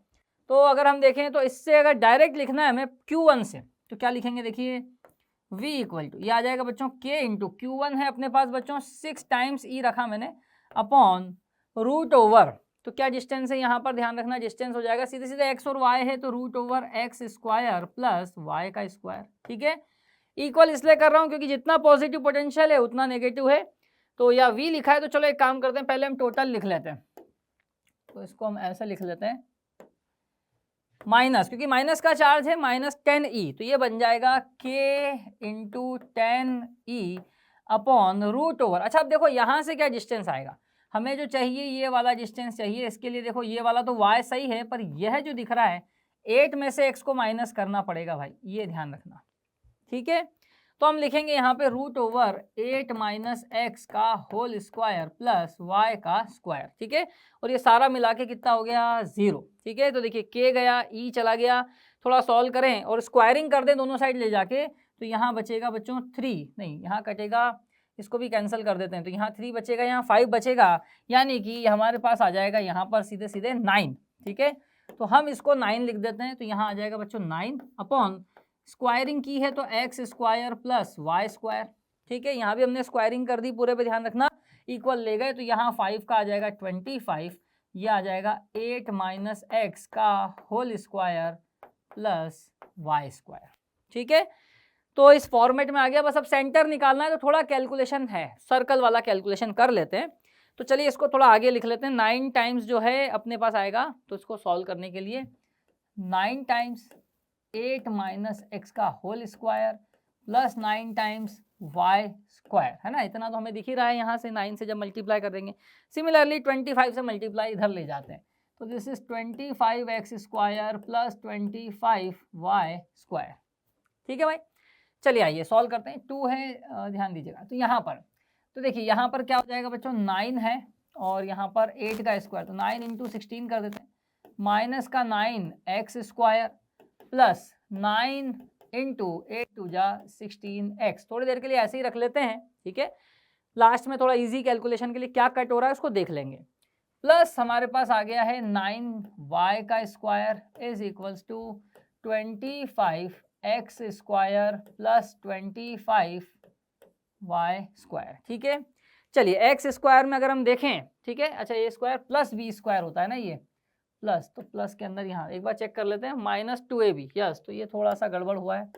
S1: तो अगर हम देखें तो इससे अगर डायरेक्ट लिखना है हमें Q1 से, तो क्या लिखेंगे, देखिए v = ये आ जाएगा बच्चों k इंटू Q1 है अपने पास बच्चों 6 टाइम्स e रखा मैंने अपॉन √, तो क्या डिस्टेंस है यहाँ पर ध्यान रखना, डिस्टेंस हो जाएगा सीधे सीधे x और y है तो √x² प्लस y का स्क्वायर। ठीक है, इक्वल इसलिए कर रहा हूँ क्योंकि जितना पॉजिटिव पोटेंशियल है उतना नेगेटिव है, तो या v लिखा है तो चलो एक काम करते हैं, पहले हम टोटल लिख लेते हैं, तो इसको हम ऐसे लिख लेते हैं माइनस, क्योंकि माइनस का चार्ज है -10e, तो ये बन जाएगा k × 10e upon root over. अच्छा अब देखो यहाँ से क्या डिस्टेंस आएगा, हमें जो चाहिए ये वाला डिस्टेंस चाहिए, इसके लिए देखो ये वाला तो y सही है, पर यह जो दिख रहा है 8 में से x को माइनस करना पड़ेगा भाई, ये ध्यान रखना, ठीक है। तो हम लिखेंगे यहाँ पे रूट ओवर 8 माइनस एक्स का होल स्क्वायर प्लस वाई का स्क्वायर, ठीक है। और ये सारा मिला के कितना हो गया 0, ठीक है। तो देखिए k गया, e चला गया, थोड़ा सॉल्व करें और स्क्वायरिंग कर दें दोनों साइड ले जाके, तो यहाँ बचेगा बच्चों 3, नहीं यहाँ कटेगा, इसको भी कैंसिल कर देते हैं, तो यहाँ 3 बचेगा, यहाँ 5 बचेगा, यानी कि हमारे पास आ जाएगा यहाँ पर सीधे सीधे 9, ठीक है। तो हम इसको 9 लिख देते हैं, तो यहाँ आ जाएगा बच्चों 9 अपॉन स्क्वायरिंग की है तो X square plus Y square, ठीक है। यहाँ भी हमने स्क्वायरिंग कर दी, पूरे पे ध्यान रखना, इक्वल ले गए, तो यहाँ 5 का आ जाएगा 25, ये आ जाएगा 8 माइनस एक्स का whole square plus Y square, ठीक है। तो इस फॉर्मेट में आ गया, बस अब सेंटर निकालना है, तो थोड़ा कैलकुलेशन है, सर्कल वाला कैलकुलेशन कर लेते हैं। तो चलिए इसको थोड़ा आगे लिख लेते हैं, 9 टाइम्स जो है अपने पास आएगा, तो इसको सॉल्व करने के लिए 9 टाइम्स 8 माइनस एक्स का whole square plus 9 times Y square, है ना, इतना तो हमें दिख ही रहा है, यहाँ से 9 से जब मल्टीप्लाई कर देंगे, सिमिलरली 25 से मल्टीप्लाई इधर ले जाते हैं, तो this is 25x square plus 25y square, ठीक है भाई। चलिए आइए सॉल्व करते हैं, 2 है, ध्यान दीजिएगा, तो यहाँ पर तो देखिए यहाँ पर क्या हो जाएगा बच्चों 9 है और यहाँ पर 8 का स्क्वायर, तो 9 इंटू 16 कर देते हैं, माइनस का 9x square plus 9 into 8 to जा 16x, थोड़ी देर के लिए ऐसे ही रख लेते हैं, ठीक है। लास्ट में थोड़ा इजी कैलकुलेशन के लिए क्या कट हो रहा है उसको देख लेंगे, प्लस हमारे पास आ गया है 9y का square is equals to 25x square plus 25y square, ठीक है। चलिए x स्क्वायर में अगर हम देखें, ठीक है, अच्छा a square plus b square होता है ना, ये प्लस, तो प्लस के अंदर यहाँ एक बार चेक कर लेते हैं, माइनस 2ab, यस, तो ये थोड़ा सा गड़बड़ हुआ है,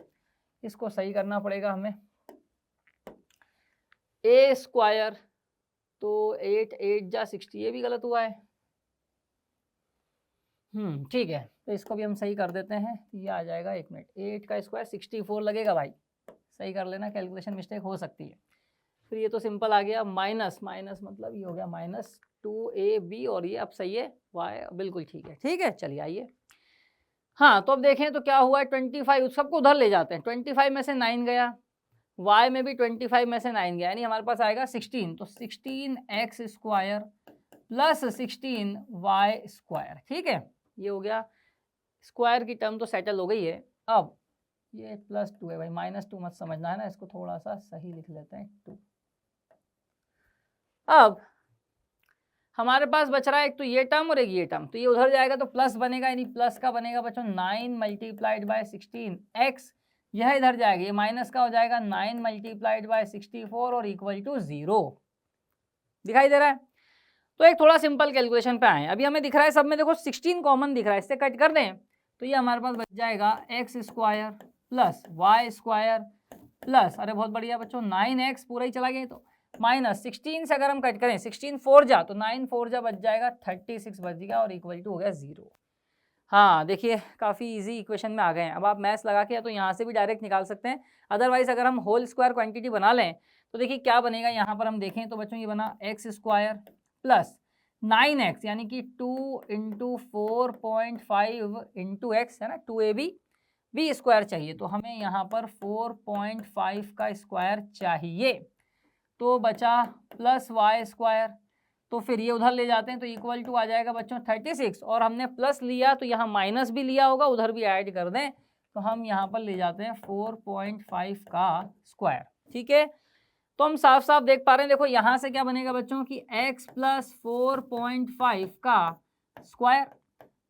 S1: इसको सही करना पड़ेगा हमें। a स्क्वायर तो 8 8 जा 60, ये भी गलत हुआ है, ठीक है, तो इसको भी हम सही कर देते हैं, ये आ जाएगा, 1 मिनट, 8 का स्क्वायर 64 लगेगा भाई, सही कर लेना, कैलकुलेशन मिस्टेक हो सकती है। फिर ये तो सिंपल आ गया, माइनस माइनस मतलब ये हो गया माइनस 2ab, और ये अब सही है, y बिल्कुल ठीक है, ठीक है। चलिए आइए, हाँ, तो अब देखें तो क्या हुआ है, 25 सबको उधर ले जाते हैं, 25 में से 9 गया, y में भी 25 में से 9 गया, यानी हमारे पास आएगा 16, तो 16x square plus 16y square, ठीक है, ये हो गया, स्क्वायर की टर्म तो सेटल हो गई है। अब ये प्लस 2 है भाई, माइनस 2 मत समझना है ना, इसको थोड़ा सा सही लिख लेते हैं 2। अब हमारे पास बच रहा है एक तो ये टर्म और एक ये टर्म, तो ये उधर जाएगा तो प्लस बनेगा, यानी प्लस का बनेगा बच्चों 9 मल्टीप्लाइड बाय 16x, यह इधर जाएगा, ये माइनस का हो जाएगा 9 मल्टीप्लाइड बाय 64 और इक्वल टू 0, दिखाई दे रहा है। तो एक थोड़ा सिंपल कैलकुलेशन पे आए, अभी हमें दिख रहा है सब में देखो 16 कॉमन दिख रहा है, इससे कट कर दें तो ये हमारे पास बच जाएगा X square plus Y square plus, अरे बहुत बढ़िया बच्चों, 9x पूरा ही चला गया, तो माइनस 16 से अगर हम कट करें, 16 4 जा तो 9 4 जा बच जाएगा 36 बच गया और इक्वल टू हो गया 0। हाँ देखिए काफ़ी इजी इक्वेशन में आ गए हैं। अब आप मैथ्स लगा के या तो यहाँ से भी डायरेक्ट निकाल सकते हैं, अदरवाइज अगर हम होल स्क्वायर क्वांटिटी बना लें तो देखिए क्या बनेगा, यहाँ पर हम देखें तो बच्चों ये बना एक्स स्क्वायर प्लस 9x, यानी कि 2 इंटू 4.5 इंटू एक्स, है ना, 2ab, b स्क्वायर चाहिए, तो हमें यहाँ पर 4.5 का स्क्वायर चाहिए, तो बचा प्लस वाई स्क्वायर, तो फिर ये उधर ले जाते हैं तो इक्वल टू आ जाएगा बच्चों 36, और हमने प्लस लिया तो यहाँ माइनस भी लिया होगा, उधर भी ऐड कर दें, तो हम यहाँ पर ले जाते हैं 4.5 का स्क्वायर, ठीक है। तो हम साफ साफ देख पा रहे हैं, देखो यहाँ से क्या बनेगा बच्चों की x प्लस 4.5 का स्क्वायर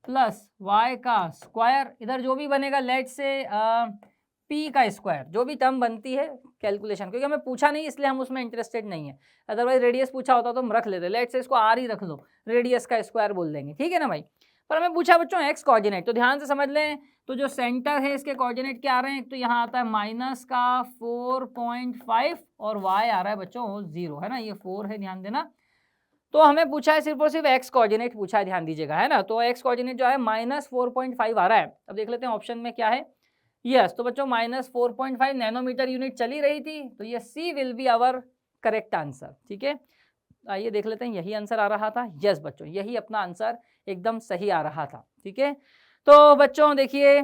S1: प्लस y का स्क्वायर, इधर जो भी बनेगा लेट से p का स्क्वायर, जो भी टर्म बनती है कैलकुलेशन, क्योंकि हमें पूछा नहीं इसलिए हम उसमें इंटरेस्टेड नहीं है, अदरवाइज रेडियस पूछा होता तो हम रख लेते, लेट से इसको r ही रख लो, रेडियस का स्क्वायर बोल देंगे, ठीक है ना भाई। पर हमें पूछा बच्चों x कोऑर्डिनेट, तो ध्यान से समझ लें, तो जो सेंटर है इसके कोऑर्डिनेट क्या आ रहे हैं, तो यहाँ आता है माइनस का 4.5 और y आ रहा है बच्चों 0, है ना, ये 4 है, ध्यान देना। तो हमें पूछा है सिर्फ और सिर्फ x कोऑर्डिनेट पूछा है, ध्यान दीजिएगा, है ना, तो x कोऑर्डिनेट जो है माइनस 4.5 आ रहा है। अब देख लेते हैं ऑप्शन में क्या है, यस, तो बच्चों माइनस 4.5 नैनोमीटर यूनिट चली रही थी, तो ये c will be our correct answer. ठीक है, आइए देख लेते हैं, यही आंसर आ रहा था। यस बच्चों, यही अपना आंसर एकदम सही आ रहा था। ठीक है, तो बच्चों देखिए,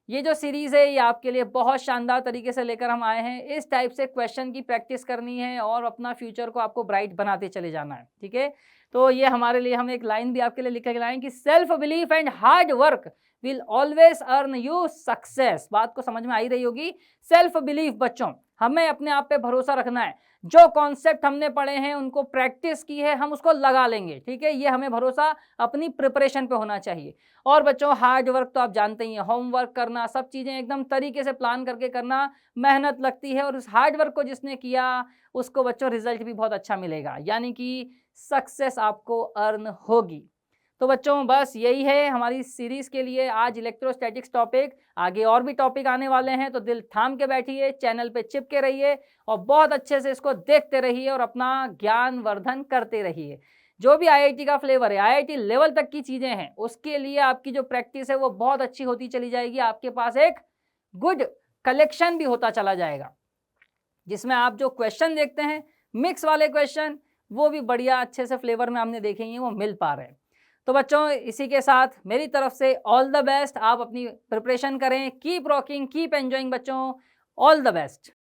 S1: ये जो सीरीज़ है ये आपके लिए बहुत शानदार तरीके से लेकर हम आए हैं। इस टाइप से क्वेश्चन की प्रैक्टिस करनी है और अपना फ्यूचर को आपको ब्राइट बनाते चले जाना है। ठीक है, तो ये हमारे लिए, हम एक लाइन भी आपके लिए लिख के लाए कि self belief and hard work will always earn you success. बात को समझ में आ ही रही होगी। सेल्फ बिलीफ बच्चों, हमें अपने आप पे भरोसा रखना है। जो कॉन्सेप्ट हमने पढ़े हैं, उनको प्रैक्टिस की है, हम उसको लगा लेंगे। ठीक है, ये हमें भरोसा अपनी प्रिपरेशन पे होना चाहिए। और बच्चों हार्ड वर्क तो आप जानते ही हैं, होमवर्क करना, सब चीज़ें एकदम तरीके से प्लान करके करना, मेहनत लगती है। और उस हार्ड वर्क को जिसने किया उसको बच्चों रिजल्ट भी बहुत अच्छा मिलेगा, यानी कि सक्सेस आपको अर्न होगी। तो बच्चों बस यही है हमारी सीरीज़ के लिए आज इलेक्ट्रोस्टैटिक्स टॉपिक। आगे और भी टॉपिक आने वाले हैं, तो दिल थाम के बैठिए, चैनल पे चिपके रहिए और बहुत अच्छे से इसको देखते रहिए और अपना ज्ञान वर्धन करते रहिए। जो भी आईआईटी का फ्लेवर है, आईआईटी लेवल तक की चीज़ें हैं, उसके लिए आपकी जो प्रैक्टिस है वो बहुत अच्छी होती चली जाएगी। आपके पास एक गुड कलेक्शन भी होता चला जाएगा, जिसमें आप जो क्वेश्चन देखते हैं, मिक्स वाले क्वेश्चन, वो भी बढ़िया अच्छे से फ्लेवर में आपने देखे हैं, वो मिल पा रहे हैं। तो बच्चों इसी के साथ मेरी तरफ से ऑल द बेस्ट। आप अपनी प्रिपरेशन करें, कीप रॉकिंग, कीप एंजॉइंग बच्चों, ऑल द बेस्ट।